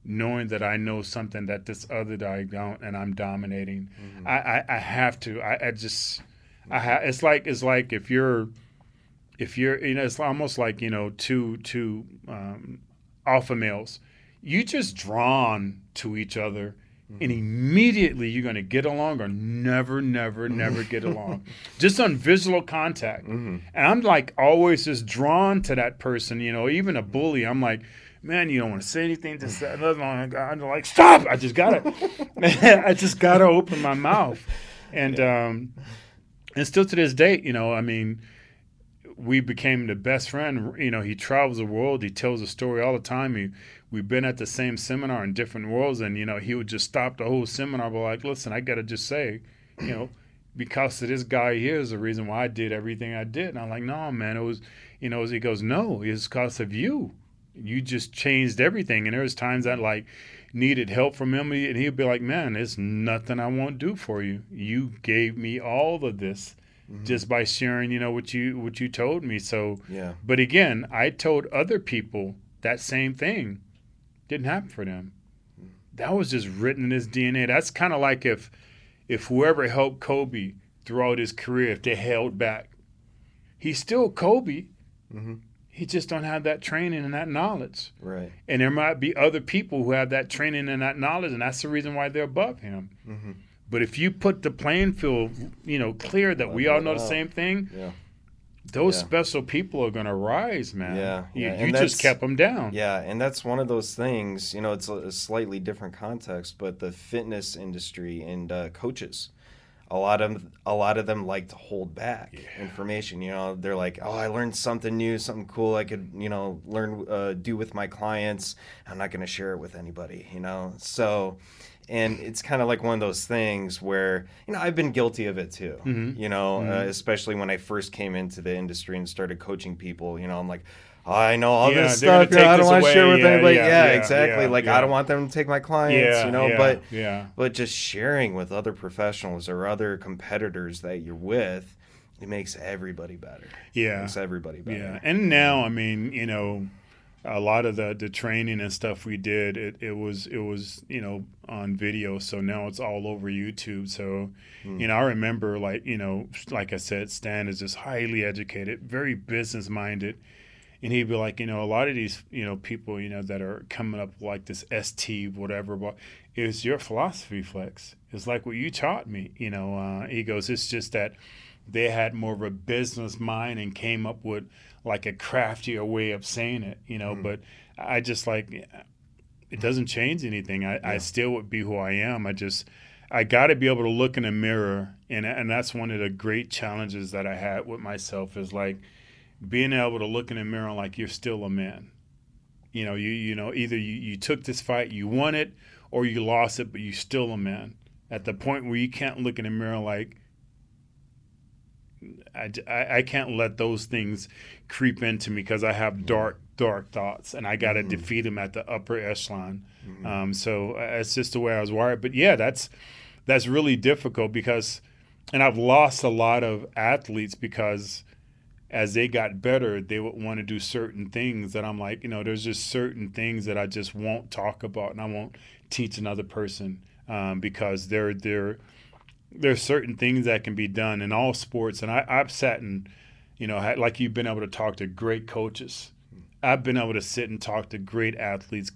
knowing that I know something that this other guy don't, and I'm dominating? I have to. It's like if you're, it's almost like two alpha males. You just drawn to each other, and immediately you're gonna get along or never get along, just on visual contact. And I'm always just drawn to that person. Even a bully, I'm like, man, you don't want to say anything. Just another one. I'm like, stop! I just gotta open my mouth, and still to this date, we became the best friend. He travels the world. He tells a story all the time. We've been at the same seminar in different worlds, and he would just stop the whole seminar, but like, listen, I gotta just say, because of this guy here is the reason why I did everything I did. And I'm like, no, man, it was, he goes, no, it's because of you. You just changed everything. And there was times I needed help from him, and he'd be like, man, there's nothing I won't do for you. You gave me all of this just by sharing, what you told me. So, yeah. But again, I told other people that same thing. Didn't happen for them. That was just written in his DNA. That's kind of like if whoever helped Kobe throughout his career, if they held back, he's still Kobe. He just don't have that training and that knowledge. Right. And there might be other people who have that training and that knowledge, and that's the reason why they're above him. But if you put the playing field, clear that we all know the same thing, those special people are going to rise, man. You just kept them down. Yeah, and that's one of those things, it's a slightly different context, but the fitness industry and coaches, a lot of them like to hold back information. They're like, oh, I learned something new, something cool I could, learn, do with my clients. I'm not going to share it with anybody, So, and it's kind of like one of those things where, I've been guilty of it too, especially when I first came into the industry and started coaching people, I'm like, oh, I know all this stuff. I don't want to share with anybody. Exactly. I don't want them to take my clients, but just sharing with other professionals or other competitors that you're with, it makes everybody better. Yeah. It makes everybody better. Yeah. And now, a lot of the training and stuff we did, it was on video. So now it's all over YouTube. So, I remember like I said, Stan is just highly educated, very business minded. And he'd be like, a lot of these, people, that are coming up like this ST, whatever, but it's your philosophy, Flex. It's like what you taught me, He goes, it's just that they had more of a business mind and came up with like a craftier way of saying it, but I just it doesn't change anything. I still would be who I am. I got to be able to look in a mirror. And that's one of the great challenges that I had with myself is being able to look in the mirror like you're still a man. Either you took this fight, you won it, or you lost it, but you're still a man. At the point where you can't look in the mirror like, I can't let those things creep into me because I have dark thoughts, and I got to defeat them at the upper echelon. So it's just the way I was wired. But yeah, that's really difficult because, and I've lost a lot of athletes because as they got better, they would want to do certain things that I'm like, there's just certain things that I just won't talk about and I won't teach another person because there's certain things that can be done in all sports. And I've sat and, like you've been able to talk to great coaches. I've been able to sit and talk to great athletes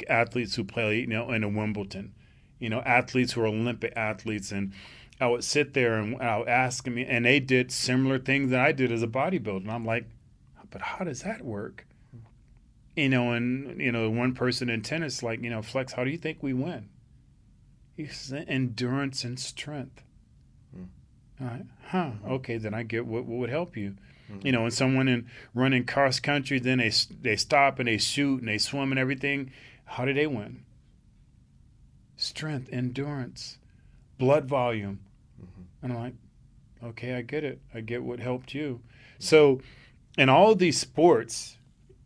who play, in a Wimbledon, athletes who are Olympic athletes. And I would sit there and I would ask them, and they did similar things that I did as a bodybuilder. And I'm like, but how does that work? One person in tennis, like, Flex, how do you think we win? He says, endurance and strength. All right. Okay, then I get what would help you. And someone running cross country, then they stop and they shoot and they swim and everything. How do they win? Strength, endurance, blood volume. And I'm like, okay, I get it. I get what helped you. So in all of these sports,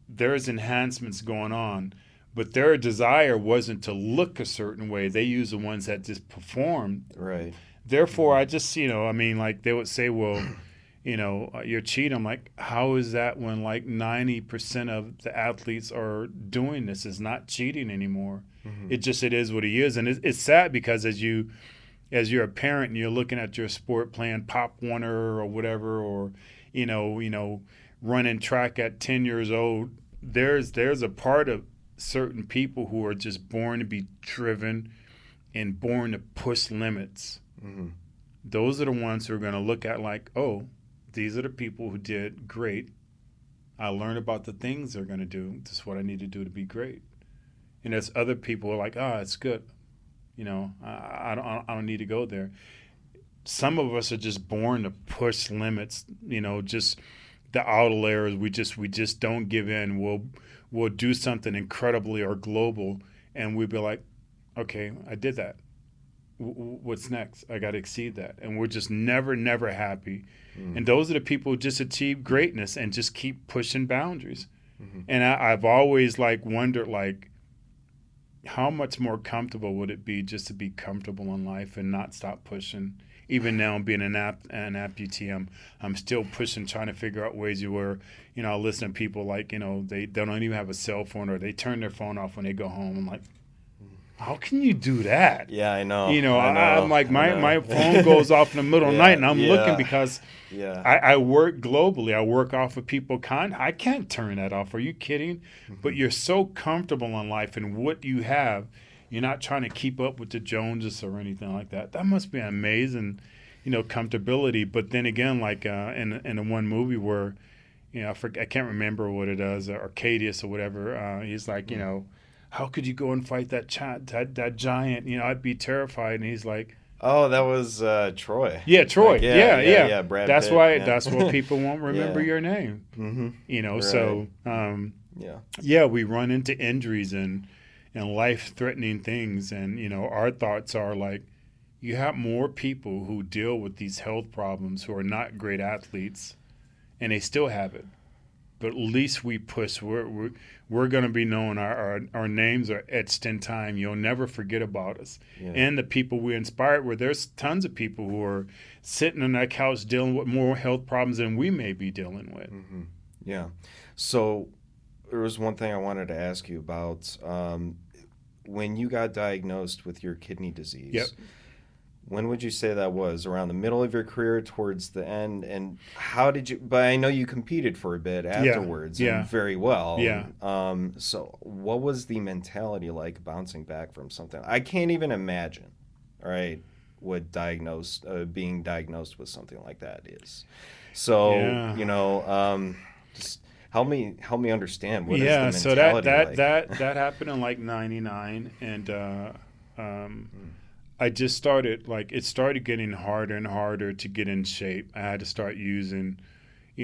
there's enhancements going on, but their desire wasn't to look a certain way. They use the ones that just performed. Right. Therefore, I just, like they would say, well, you're cheating. I'm like, how is that when like 90% of the athletes are doing this? It's not cheating anymore. It is what it is. And it's sad because as you're a parent and you're looking at your sport playing Pop Warner or whatever, or, running track at 10 years old, there's a part of certain people who are just born to be driven and born to push limits. Those are the ones who are going to look at like, oh, these are the people who did great. I learned about the things they're going to do. This is what I need to do to be great. And there's other people who are like, it's good. I don't need to go there. Some of us are just born to push limits. Just the outer layers. We just don't give in. We'll do something incredibly or global, and we'll be like, okay, I did that. What's next? I got to exceed that. And we're just never happy. And those are the people who just achieve greatness and just keep pushing boundaries. And I've always wondered how much more comfortable would it be just to be comfortable in life and not stop pushing? Even now, being an amputee, I'm still pushing, trying to figure out ways where, I listen to people they don't even have a cell phone or they turn their phone off when they go home. I'm like, how can you do that? Yeah, I know. I'm like, my phone goes off in the middle of the night, and I'm looking because I work globally. I work off of people. I can't turn that off. Are you kidding? But you're so comfortable in life and what you have. You're not trying to keep up with the Joneses or anything like that. That must be amazing, comfortability. But then again, in the one movie where, I can't remember what it is, Arcadius or whatever. He's like, how could you go and fight that giant? I'd be terrified. And he's like, oh, that was Troy. Yeah, Troy. Yeah. Brad that's Pitt, why. That's why people won't remember your name. Right. So we run into injuries and life-threatening things, and our thoughts are like, you have more people who deal with these health problems who are not great athletes, and they still have it. But at least we push. We're going to be known. Our names are etched in time. You'll never forget about us. And the people we inspired were, there's tons of people who are sitting on that couch dealing with more health problems than we may be dealing with. Yeah. So there was one thing I wanted to ask you about. When you got diagnosed with your kidney disease, when would you say that was? Around the middle of your career, towards the end? And how did you, but I know you competed for a bit afterwards and very well. So what was the mentality like bouncing back from something? I can't even imagine, right, what being diagnosed with something like that is. So, just help me understand what is the mentality like. that happened in 99, and I just started it started getting harder and harder to get in shape. I had to start using,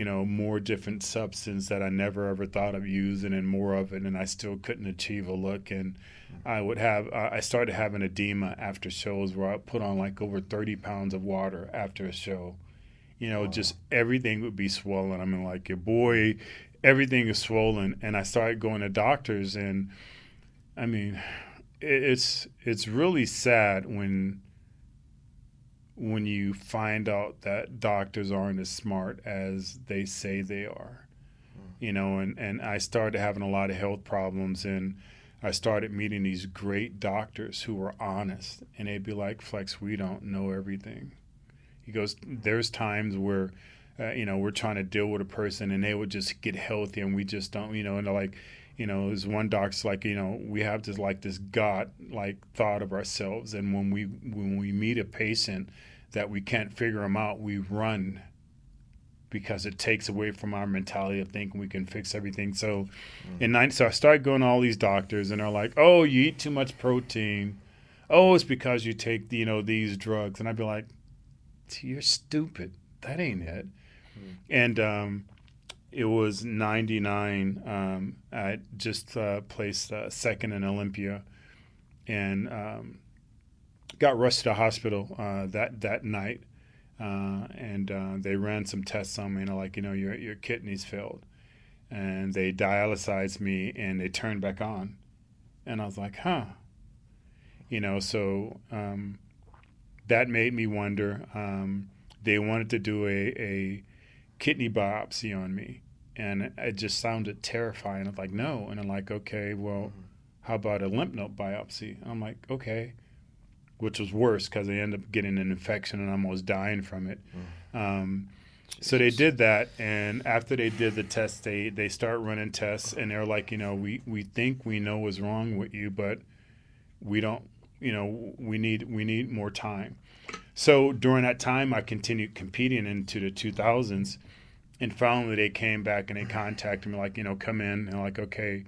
more different substance that I never ever thought of using and more of it, and I still couldn't achieve a look. And I started having edema after shows where I put on like over 30 pounds of water after a show. Wow. Just everything would be swollen. I mean, like, your boy, everything is swollen. And I started going to doctors, and I mean, it's really sad when you find out that doctors aren't as smart as they say they are. And I started having a lot of health problems, and I started meeting these great doctors who were honest, and they'd be like, Flex, we don't know everything. He goes, there's times where, we're trying to deal with a person and they would just get healthy and we just don't, and they're like, there's one doc's like, we have this God like thought of ourselves. And when we meet a patient that we can't figure them out, we run because it takes away from our mentality of thinking we can fix everything. So so I started going to all these doctors, and they're like, oh, you eat too much protein. Oh, it's because you take, these drugs. And I'd be like, you're stupid. That ain't it. And it was 99. I just placed second in Olympia, and got rushed to the hospital that night. And they ran some tests on me, and they're like, your kidneys failed. And they dialysized me, and they turned back on. And I was like, huh. So that made me wonder. They wanted to do a kidney biopsy on me, and it just sounded terrifying. I'm like, no. And I'm like, okay, well, how about a lymph node biopsy? I'm like, okay, which was worse because I ended up getting an infection and almost dying from it. So they did that, and after they did the test, they start running tests, and they're like, we think we know what's wrong with you, but we don't. We need more time. So during that time, I continued competing into the 2000s, and finally they came back and they contacted me like, come in, and like, okay,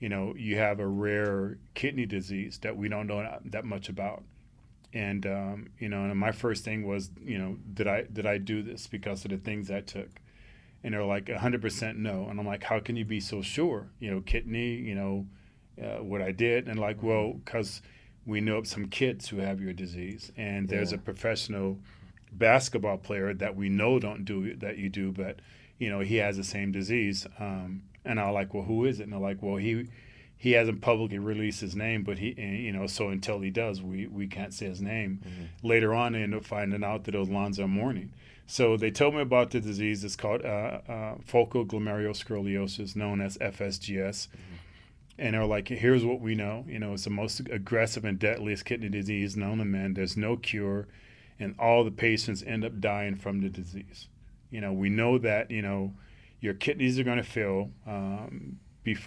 you have a rare kidney disease that we don't know that much about. And and my first thing was, did I do this because of the things I took? And they're like 100% no. And I'm like, how can you be so sure? Kidney, what I did, and like, well, because we know of some kids who have your disease, and there's a professional basketball player that we know don't do that you do, but he has the same disease. And I'm like, well, who is it? And they're like, well, he hasn't publicly released his name, but so until he does, we can't say his name. Later on, they end up finding out that it was Alonzo Mourning. So they told me about the disease. It's called Focal Glomerulosclerosis, known as FSGS. And they're like, here's what we know. It's the most aggressive and deadliest kidney disease known to men. There's no cure, and all the patients end up dying from the disease. We know that, your kidneys are going to fail,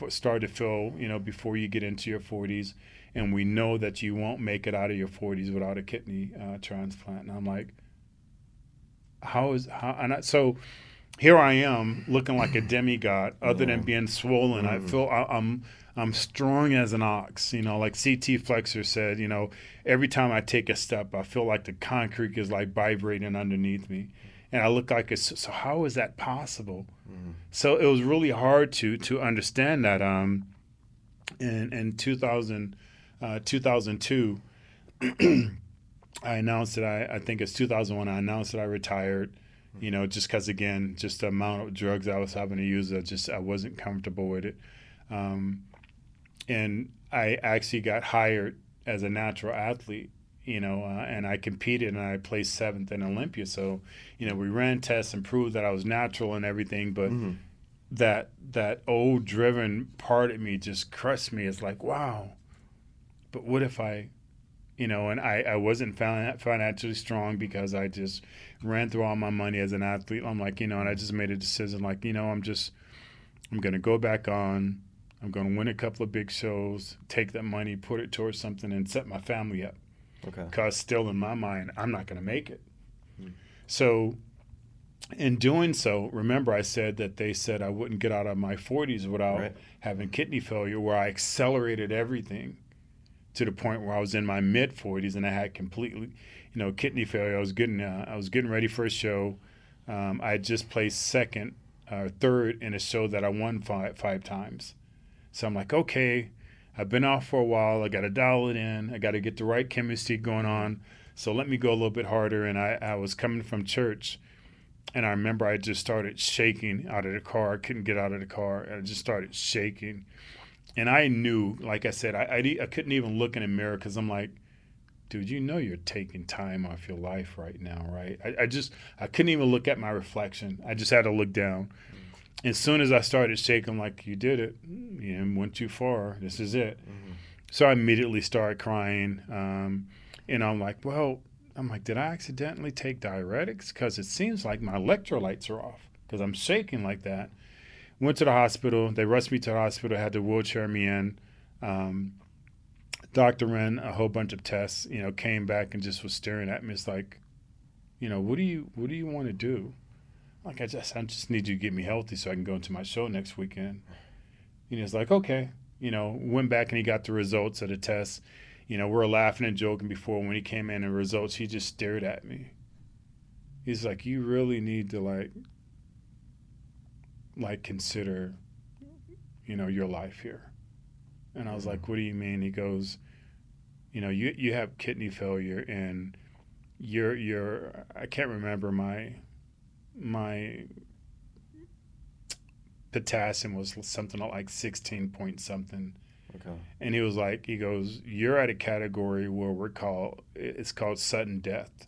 start to fail, before you get into your 40s. And we know that you won't make it out of your 40s without a kidney transplant. And I'm like, so here I am looking like a demigod, other than being swollen. I feel I'm strong as an ox, like CT Flexor said, every time I take a step, I feel like the concrete is like vibrating underneath me. And I look like so how is that possible? So it was really hard to understand that. In 2002, I announced that I think it's 2001, I announced that I retired, just because, again, just the amount of drugs I was having to use, I wasn't comfortable with it. And I actually got hired as a natural athlete, and I competed, and I placed 7th in Olympia. So, we ran tests and proved that I was natural and everything, but that old driven part of me just crushed me. It's like, wow, but what if I, and I wasn't financially strong because I just ran through all my money as an athlete. I'm like, and I just made a decision like, I'm going to go back on. I'm going to win a couple of big shows, take that money, put it towards something, and set my family up. Okay. Because still in my mind, I'm not going to make it. So in doing so, remember I said that they said I wouldn't get out of my 40s without having kidney failure, where I accelerated everything to the point where I was in my mid 40s and I had completely, kidney failure. I was getting ready for a show. I had just placed second or third in a show that I won five times. So I'm like, okay, I've been off for a while. I got to dial it in. I got to get the right chemistry going on. So let me go a little bit harder. And I was coming from church, and I remember I just started shaking out of the car. I couldn't get out of the car. I just started shaking. And I knew, like I said, I couldn't even look in the mirror because I'm like, dude, you know you're taking time off your life right now, right? I couldn't even look at my reflection. I just had to look down. As soon as I started shaking, I'm like, you did it. You went too far. This is it. Mm-hmm. So I immediately started crying. And I'm like, did I accidentally take diuretics? Because it seems like my electrolytes are off because I'm shaking like that. Went to the hospital. They rushed me to the hospital, had to wheelchair me in. Doctor ran a whole bunch of tests, came back and just was staring at me. It's like, what do you want to do? Like, I just need you to get me healthy so I can go into my show next weekend. And he was like, okay. Went back and he got the results of the test. We were laughing and joking before. When he came in and results, he just stared at me. He's like, you really need to consider, your life here. And I was like, what do you mean? He goes, you have kidney failure and you're I can't remember my potassium was something like 16 point something. Okay. And he goes, you're at a category where it's called sudden death.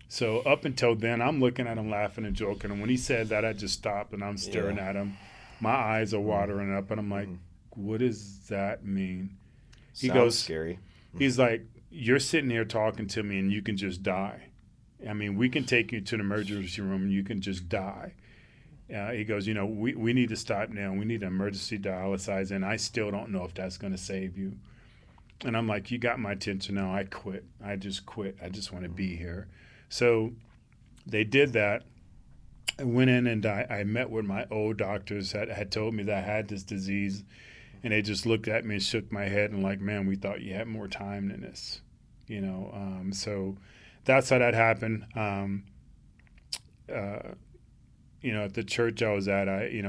So up until then, I'm looking at him laughing and joking. And when he said that, I just stopped and I'm staring at him. My eyes are watering up and I'm like, what does that mean? He goes, scary. He's like, you're sitting here talking to me and you can just die. I mean, we can take you to the emergency room and you can just die. He goes, we need to stop now. We need emergency dialysis, and I still don't know if that's going to save you. And I'm like, you got my attention now. I quit. I just quit. I just want to be here. So they did that. I went in and I met with my old doctors that had told me that I had this disease. And they just looked at me and shook my head and like, man, we thought you had more time than this. So that's how that happened. At the church I was at,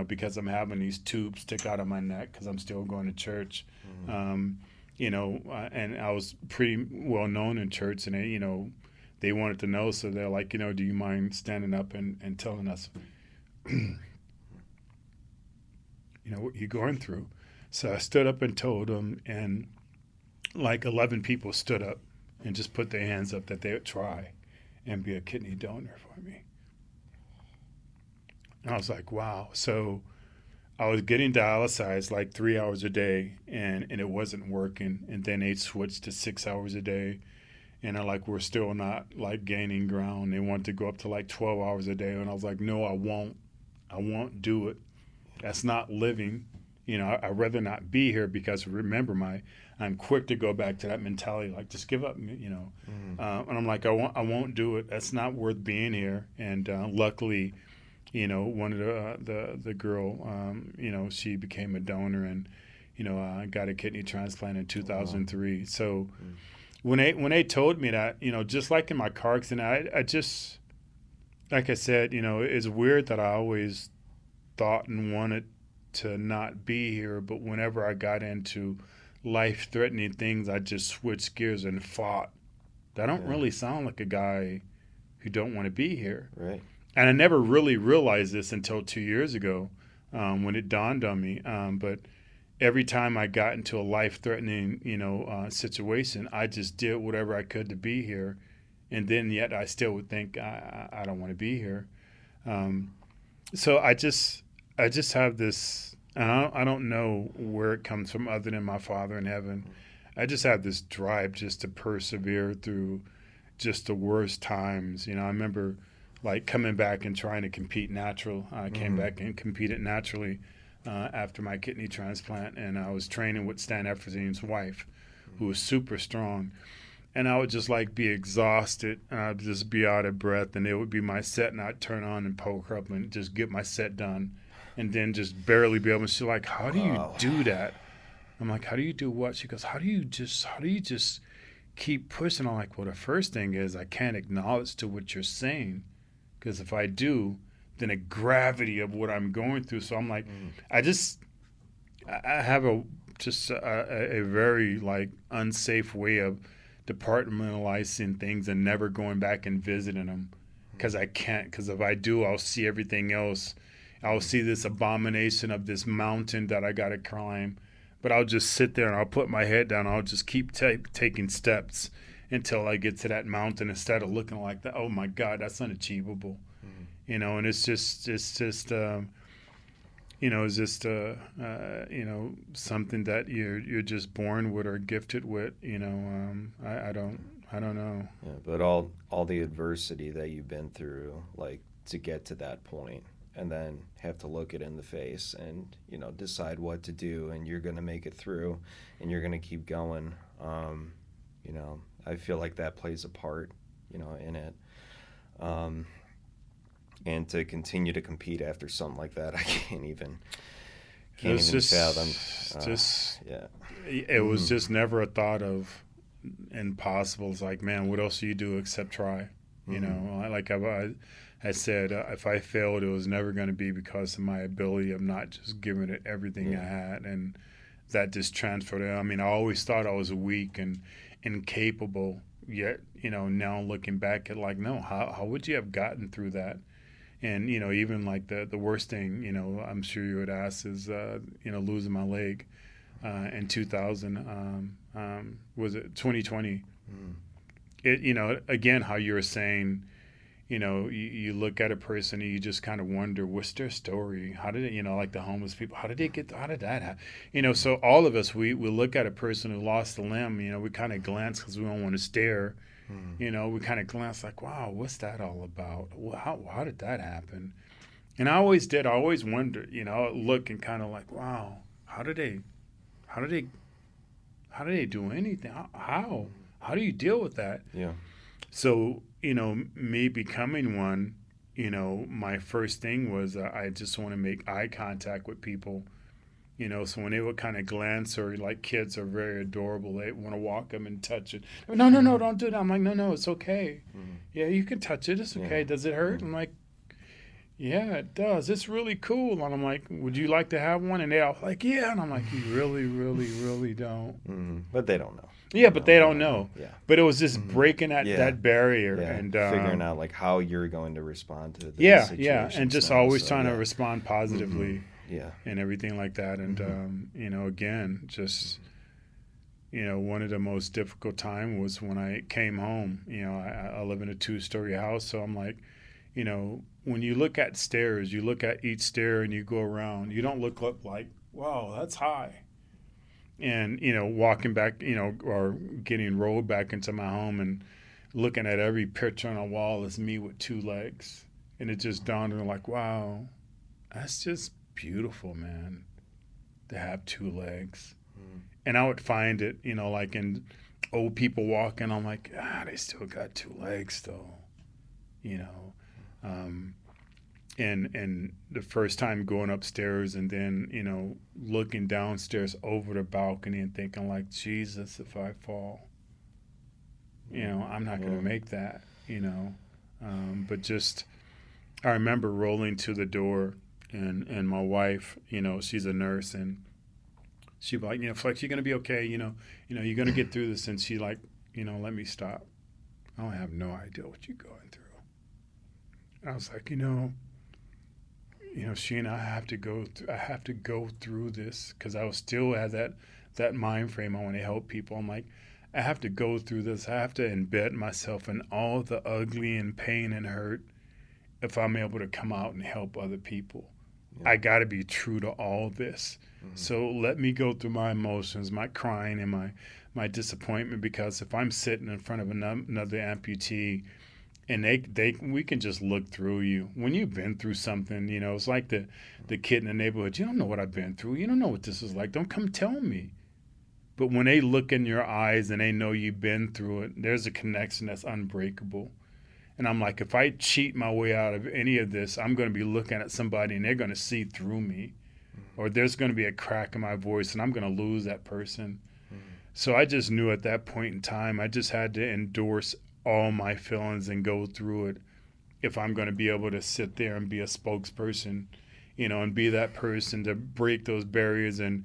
because I'm having these tubes stick out of my neck because I'm still going to church, and I was pretty well known in church, and they wanted to know, so they're like, do you mind standing up and telling us, what you're going through? So I stood up and told them, and like 11 people stood up and just put their hands up that they would try and be a kidney donor for me. And I was like, wow. So I was getting dialyzed like 3 hours a day, and it wasn't working. And then they switched to 6 hours a day. And we're still not gaining ground. They want to go up to 12 hours a day. And I was like, no, I won't. I won't do it. That's not living. I'd rather not be here because remember, I'm quick to go back to that mentality, just give up, And I'm like, I won't do it. That's not worth being here. And luckily, one of the girl, she became a donor and, I got a kidney transplant in 2003. Wow. So when they told me that, just like in my car accident, I just, like I said, it's weird that I always thought and wanted to not be here, but whenever I got into life-threatening things, I just switched gears and fought. I don't really sound like a guy who don't want to be here. Right. And I never really realized this until 2 years ago when it dawned on me. But every time I got into a life-threatening, situation, I just did whatever I could to be here. And then yet I still would think I don't want to be here. So I just have this, and I don't know where it comes from other than my Father in heaven. I just have this drive just to persevere through just the worst times. I remember coming back and trying to compete natural. I came back and competed naturally after my kidney transplant, and I was training with Stan Efresine's wife, who was super strong. And I would just be exhausted, and I'd just be out of breath, and it would be my set, and I'd turn on and poke her up and just get my set done, and then just barely be able to. She's like, how do you do that? I'm like, how do you do what? She goes, how do you just keep pushing? I'm like, well, the first thing is I can't acknowledge to what you're saying. Because if I do, then the gravity of what I'm going through. So I'm like, I have a very like unsafe way of departmentalizing things and never going back and visiting them because I can't. Because if I do, I'll see everything else. I'll see this abomination of this mountain that I got to climb, but I'll just sit there and I'll put my head down. I'll just keep taking steps until I get to that mountain instead of looking like that. Oh my God, that's unachievable. And it's just something that you're just born with or gifted with. I don't know. Yeah, but all the adversity that you've been through, like to get to that point, and then have to look it in the face and decide what to do, and you're gonna make it through, and you're gonna keep going. I feel like that plays a part, in it. And to continue to compete after something like that, I can't even fathom. It was just never a thought of impossible. It's like, man, what else do you do except try? Like I said, if I failed, it was never going to be because of my ability of not just giving it everything I had, and that just transferred. I mean, I always thought I was weak and incapable. Yet, now looking back at like, no, how would you have gotten through that? And, even like the worst thing, I'm sure you would ask is, losing my leg in 2000, was it 2020? It, again, how you were saying, you look at a person and you just kind of wonder, what's their story? How did it, like the homeless people, how did that happen? So all of us, we look at a person who lost a limb, we kind of glance because we don't want to stare. We kind of glance like, wow, what's that all about? How did that happen? And I always wondered, look and kind of like, wow, how do they do anything? How do you deal with that? Yeah. So, me becoming one, my first thing was I just want to make eye contact with people. So when they would kind of glance, or like kids are very adorable, they want to walk them and touch it. No, don't do that. I'm like, no, it's okay. Yeah, you can touch it. It's okay. Does it hurt? I'm like, yeah, it does. It's really cool. And I'm like, would you like to have one? And they're all like, yeah. And I'm like, you really, really, really don't. But they don't know. Yeah, but they don't know. Yeah. But it was just breaking that barrier and figuring out like how you're going to respond to the situation. And just always trying to respond positively. Mm-hmm. And everything like that. And, again, just, one of the most difficult time was when I came home. I live in a 2-story house. So I'm like, when you look at stairs, you look at each stair and you go around, you don't look up like, wow, that's high. And, walking back, or getting rolled back into my home and looking at every picture on a wall is me with 2 legs. And it just dawned on me like, wow, that's just beautiful, man, to have 2 legs. And I would find it, like in old people walking, I'm like, they still got 2 legs though, and the first time going upstairs and then, looking downstairs over the balcony and thinking like, Jesus, if I fall, I'm not going to make that, but just, I remember rolling to the door. And my wife, she's a nurse, and she'd be like, Flex, you're gonna be okay. You're gonna get through this. And she like, let me stop. I don't have no idea what you're going through. And I was like, Sheena, I have to go through this because I was still at that mind frame. I want to help people. I'm like, I have to go through this. I have to embed myself in all the ugly and pain and hurt if I'm able to come out and help other people. I got to be true to all this. So let me go through my emotions, my crying and my disappointment, because if I'm sitting in front of another amputee and we can just look through you. When you've been through something, it's like the kid in the neighborhood. You don't know what I've been through. You don't know what this is like. Don't come tell me. But when they look in your eyes and they know you've been through it, there's a connection that's unbreakable. And I'm like, if I cheat my way out of any of this, I'm going to be looking at somebody and they're going to see through me. Or there's going to be a crack in my voice and I'm going to lose that person. So I just knew at that point in time, I just had to endorse all my feelings and go through it if I'm going to be able to sit there and be a spokesperson, and be that person to break those barriers and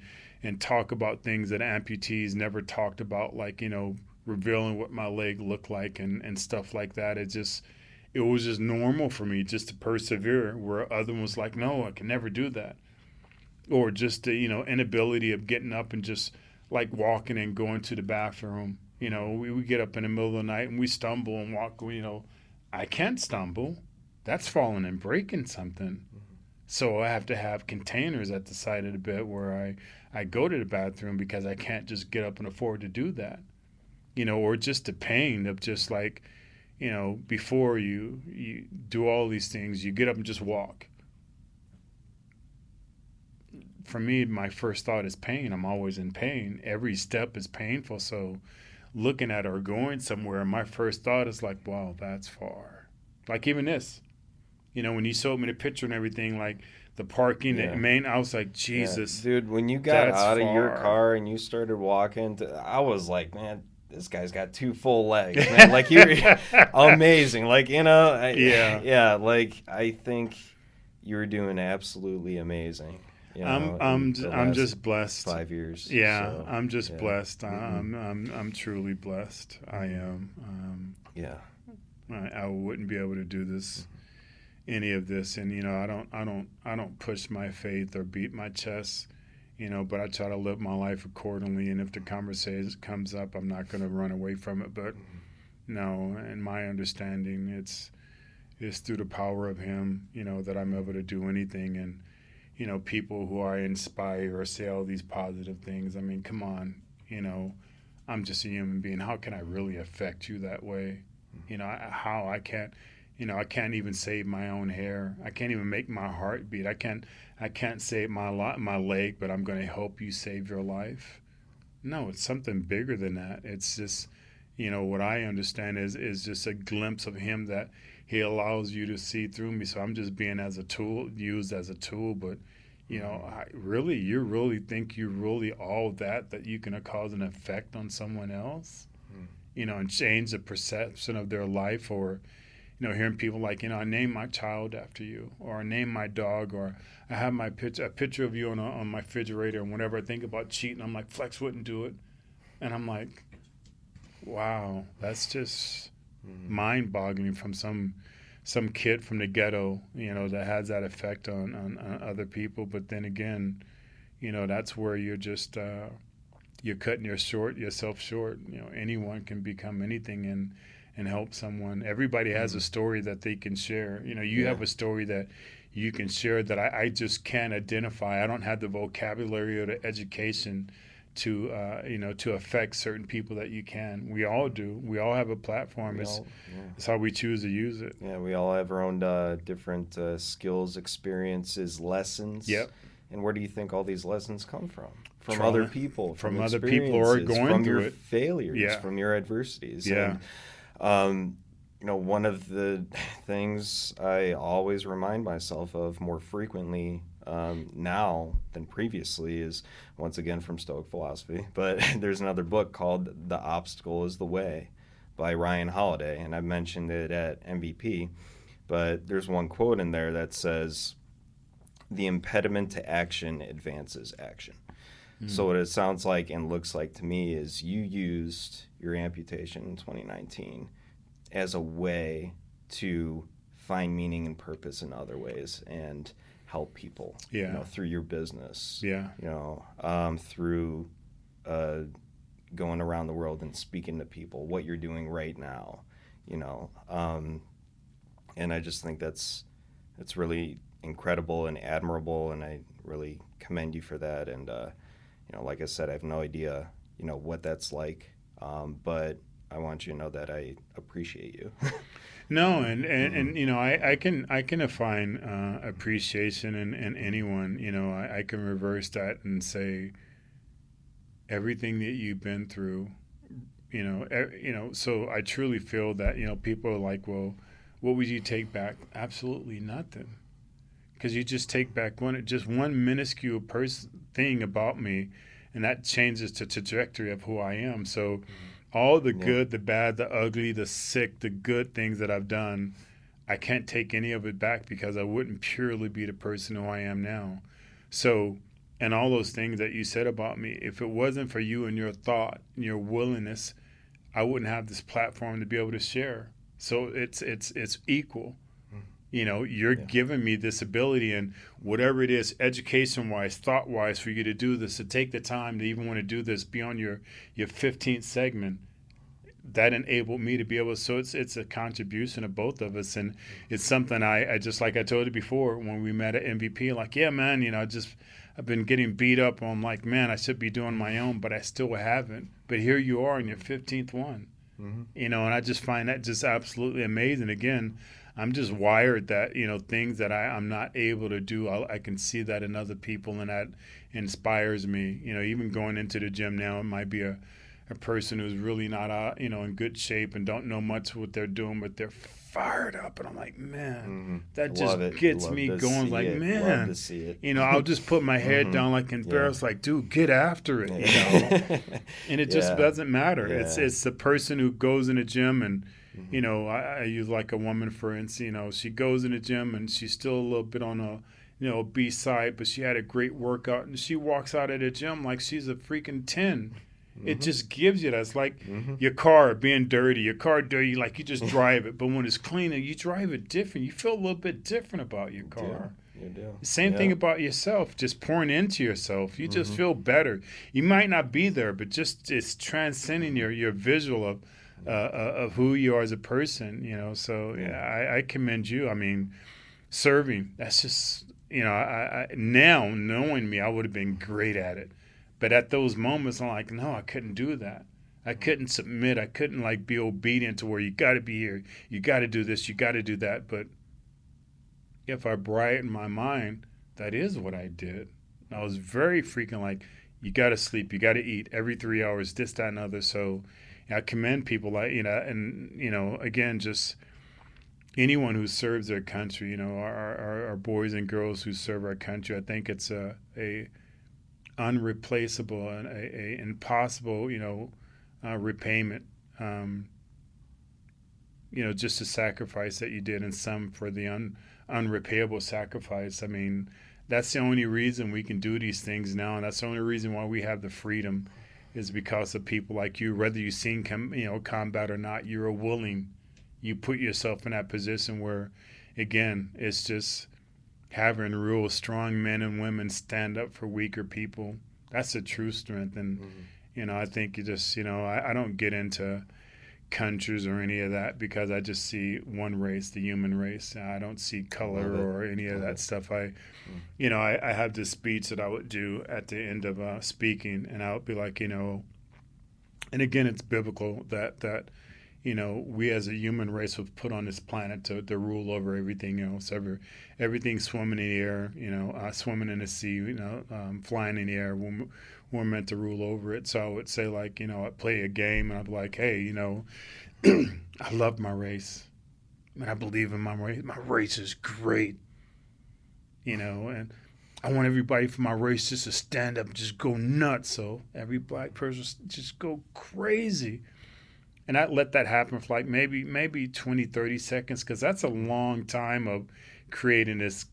talk about things that amputees never talked about, like, revealing what my leg looked like and stuff like that. It was just normal for me just to persevere, where other one was like, no, I can never do that. Or just the, inability of getting up and just like walking and going to the bathroom. We get up in the middle of the night and we stumble and walk, I can't stumble. That's falling and breaking something. So I have to have containers at the side of the bed where I go to the bathroom, because I can't just get up and afford to do that. Or just the pain of just like, before you do all these things, you get up and just walk. For me, my first thought is pain. I'm always in pain. Every step is painful. So looking at or going somewhere, my first thought is like, wow, that's far. Like even this. When you showed me the picture and everything, like the parking, the main, I was like, Jesus. Yeah. Dude, when you got out of your car and you started walking, I was like, man, this guy's got 2 full legs, man. Like, you're amazing. Like, like, I think you're doing absolutely amazing. I'm just blessed. 5 years. Yeah, so, I'm just blessed. I'm truly blessed. I am. I wouldn't be able to do this, any of this, and I don't push my faith or beat my chest, but I try to live my life accordingly. And if the conversation comes up, I'm not going to run away from it. But no, in my understanding, it's through the power of Him, that I'm able to do anything. And people who I inspire or say all these positive things. I mean, come on, I'm just a human being. How can I really affect you that way? How I can't, I can't even save my own hair. I can't even make my heart beat. I can't save my leg, but I'm going to help you save your life. No, it's something bigger than that. It's just, what I understand is just a glimpse of Him that He allows you to see through me. So I'm just being used as a tool. But, you really think you're really all that you can cause an effect on someone else, and change the perception of their life. Or, hearing people like, I named my child after you, or I named my dog, or I have a picture of you on my refrigerator. And whenever I think about cheating, I'm like, Flex wouldn't do it. And I'm like, wow, that's just mind-boggling from some kid from the ghetto, that has that effect on other people. But then again, that's where you're just you're cutting yourself short. Anyone can become anything and help someone. Everybody has a story that they can share. You have a story that you can share that I just can't identify. I don't have the vocabulary or the education to affect certain people that you can. We all do. We all have a platform. It's how we choose to use it. Yeah, we all have our own different skills, experiences, lessons. Yep. And where do you think all these lessons come from? From Trauma. Other people. From other people who are going from through your it. failures, from your adversities. Yeah. And, one of the things I always remind myself of more frequently now than previously is, once again, from Stoic philosophy, but there's another book called The Obstacle is the Way by Ryan Holiday, and I've mentioned it at MVP, but there's one quote in there that says, the impediment to action advances action. So what it sounds like and looks like to me is you used your amputation in 2019 as a way to find meaning and purpose in other ways and help people, through your business, through going around the world and speaking to people, what you're doing right now, and I just think that's really incredible and admirable, and I really commend you for that. And like I said, I have no idea what that's like, but I want you to know that I appreciate you. No, and I can define appreciation in anyone. I can reverse that and say everything that you've been through. So I truly feel that people are like, well, what would you take back? Absolutely nothing, because you just take back one minuscule thing about me, and that changes the trajectory of who I am. So all the good, the bad, the ugly, the sick, the good things that I've done, I can't take any of it back because I wouldn't purely be the person who I am now. So, and all those things that you said about me, if it wasn't for you and your thought and your willingness, I wouldn't have this platform to be able to share. So it's equal. You're giving me this ability, and whatever it is, education wise, thought wise, for you to do this, to take the time to even want to do this beyond your 15th segment, that enabled me to be able. So it's a contribution of both of us, and it's something I just, like I told you before when we met at MVP, like, yeah, man, I've been getting beat up on, like, man, I should be doing my own, but I still haven't. But here you are in your 15th one, and I just find that just absolutely amazing. Again, I'm just wired that, things that I'm not able to do, I can see that in other people, and that inspires me. Even going into the gym now, it might be a person who's really not, in good shape and don't know much what they're doing, but they're fired up. And I'm like, man, that just gets me going. Like, man, love to see it. I'll just put my head down, like embarrassed, like, dude, get after it, and it just doesn't matter. It's the person who goes in the gym and, I use like a woman, for instance, she goes in the gym and she's still a little bit on a, obese side, but she had a great workout and she walks out of the gym like she's a freaking 10. It just gives you that. It's like your car being dirty. Your car dirty, like you just drive it. But when it's clean, you drive it different. You feel a little bit different about your car. You do. Same thing about yourself. Just pouring into yourself. You just feel better. You might not be there, but just it's transcending your visual of who you are as a person. So I commend you. I mean, serving. That's just I now knowing me, I would have been great at it. But at those moments, I'm like, no, I couldn't do that. I couldn't submit. I couldn't be obedient to where you got to be here. You got to do this. You got to do that. But if I brighten my mind, that is what I did. I was very freaking like, you got to sleep. You got to eat every 3 hours, this, that, and other. So I commend people again, just anyone who serves their country, our boys and girls who serve our country. I think it's a unreplaceable and a impossible, repayment. Just the sacrifice that you did, and some for the unrepayable sacrifice. I mean, that's the only reason we can do these things now, and that's the only reason why we have the freedom, is because of people like you. Whether you've seen combat or not, you're willing. You put yourself in that position where, again, it's just having real strong men and women stand up for weaker people. That's a true strength. And, I think you just, I don't get into countries or any of that, because I just see one race, the human race. I don't see color or any of that stuff. I have this speech that I would do at the end of speaking, and I would be like, and again, it's biblical that we as a human race was put on this planet to rule over everything else. Everything swimming in the air, swimming in the sea, flying in the air. We're meant to rule over it. So I would say, like, I'd play a game and I'd be like, hey, I love my race. And I believe in my race. My race is great. And I want everybody from my race just to stand up and just go nuts. So every black person just go crazy. And I let that happen for like maybe 20, 30 seconds, because that's a long time of creating this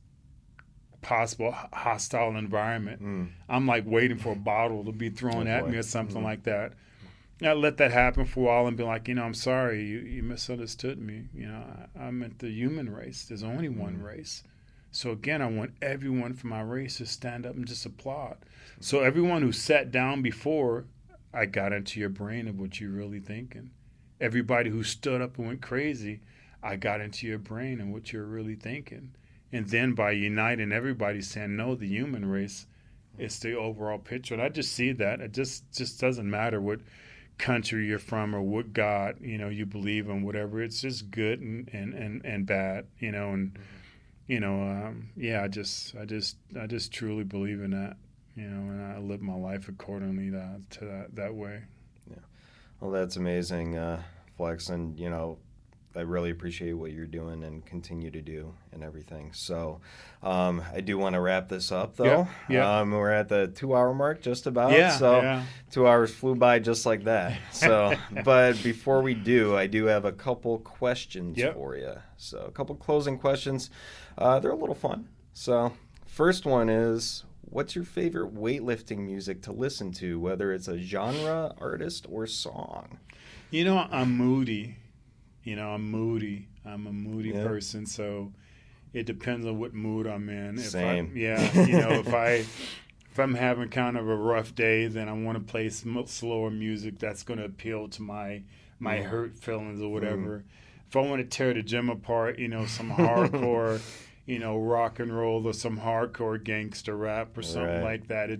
possible hostile environment. I'm like waiting for a bottle to be thrown at me or something like that. And I let that happen for a while and be like, I'm sorry, you misunderstood me. I meant the human race. There's only one race. So again, I want everyone from my race to stand up and just applaud. So everyone who sat down before, I got into your brain of what you're really thinking. Everybody who stood up and went crazy, I got into your brain and what you're really thinking. And then by uniting everybody saying, no, the human race, it's the overall picture. And I just see that. It just doesn't matter what country you're from or what God, you believe in, whatever. It's just good and bad, I just truly believe in that, and I live my life accordingly to that way. Yeah. Well, that's amazing, Flex. And, I really appreciate what you're doing and continue to do and everything. So I do want to wrap this up, though. Yeah. We're at the 2-hour mark just about. Yeah, so yeah. 2 hours flew by just like that. So, but before we do, I do have a couple questions for you. So a couple closing questions. They're a little fun. So first one is, what's your favorite weightlifting music to listen to, whether it's a genre, artist, or song? I'm moody. I'm a moody person, so it depends on what mood I'm in. Same. If I'm having kind of a rough day, then I want to play slower music that's going to appeal to my hurt feelings or whatever. If I want to tear the gym apart, some hardcore, rock and roll or some hardcore gangster rap or something like that.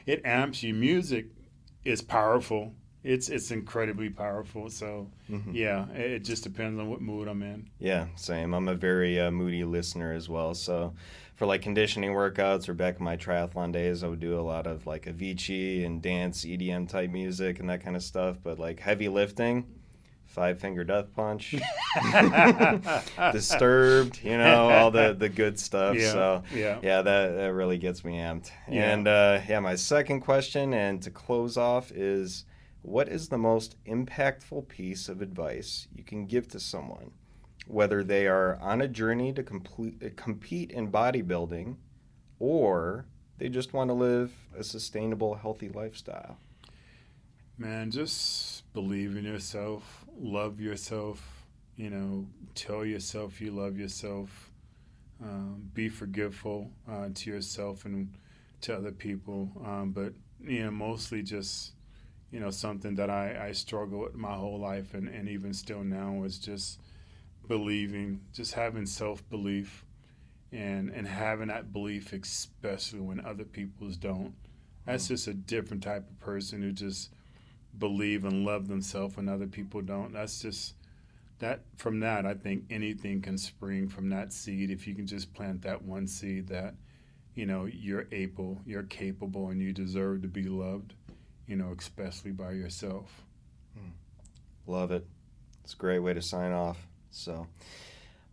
It amps you. Music is powerful. It's incredibly powerful. So, it just depends on what mood I'm in. Yeah, same. I'm a very moody listener as well. So for like conditioning workouts or back in my triathlon days, I would do a lot of like Avicii and dance EDM type music and that kind of stuff. But like heavy lifting, Five Finger Death Punch, Disturbed, all the good stuff. That really gets me amped. And my second question, and to close off, is, what is the most impactful piece of advice you can give to someone, whether they are on a journey to compete in bodybuilding or they just want to live a sustainable, healthy lifestyle? Man, just believe in yourself, love yourself, tell yourself you love yourself, be forgiveful to yourself and to other people, but mostly just something that I struggle with my whole life and even still now is just believing, just having self-belief and having that belief, especially when other people's don't. That's just a different type of person who just believe and love themselves when other people don't. That's just that. From that, I think anything can spring from that seed if you can just plant that one seed that you're capable, and you deserve to be loved, especially by yourself. Love it. It's a great way to sign off. So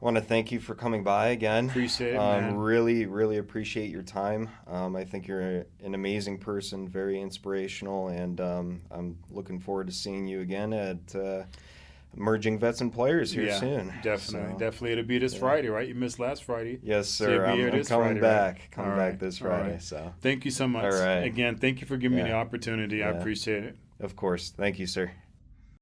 I want to thank you for coming by again. Appreciate it, man. Really, really appreciate your time. I think you're an amazing person, very inspirational, and I'm looking forward to seeing you again at Emerging Vets and Players here soon. Definitely. It'll be this Friday, right? You missed last Friday. Yes, sir. I'm coming back. Right? Back this Friday. Right. So thank you so much. All right. Again, thank you for giving me the opportunity. I appreciate it. Of course. Thank you, sir.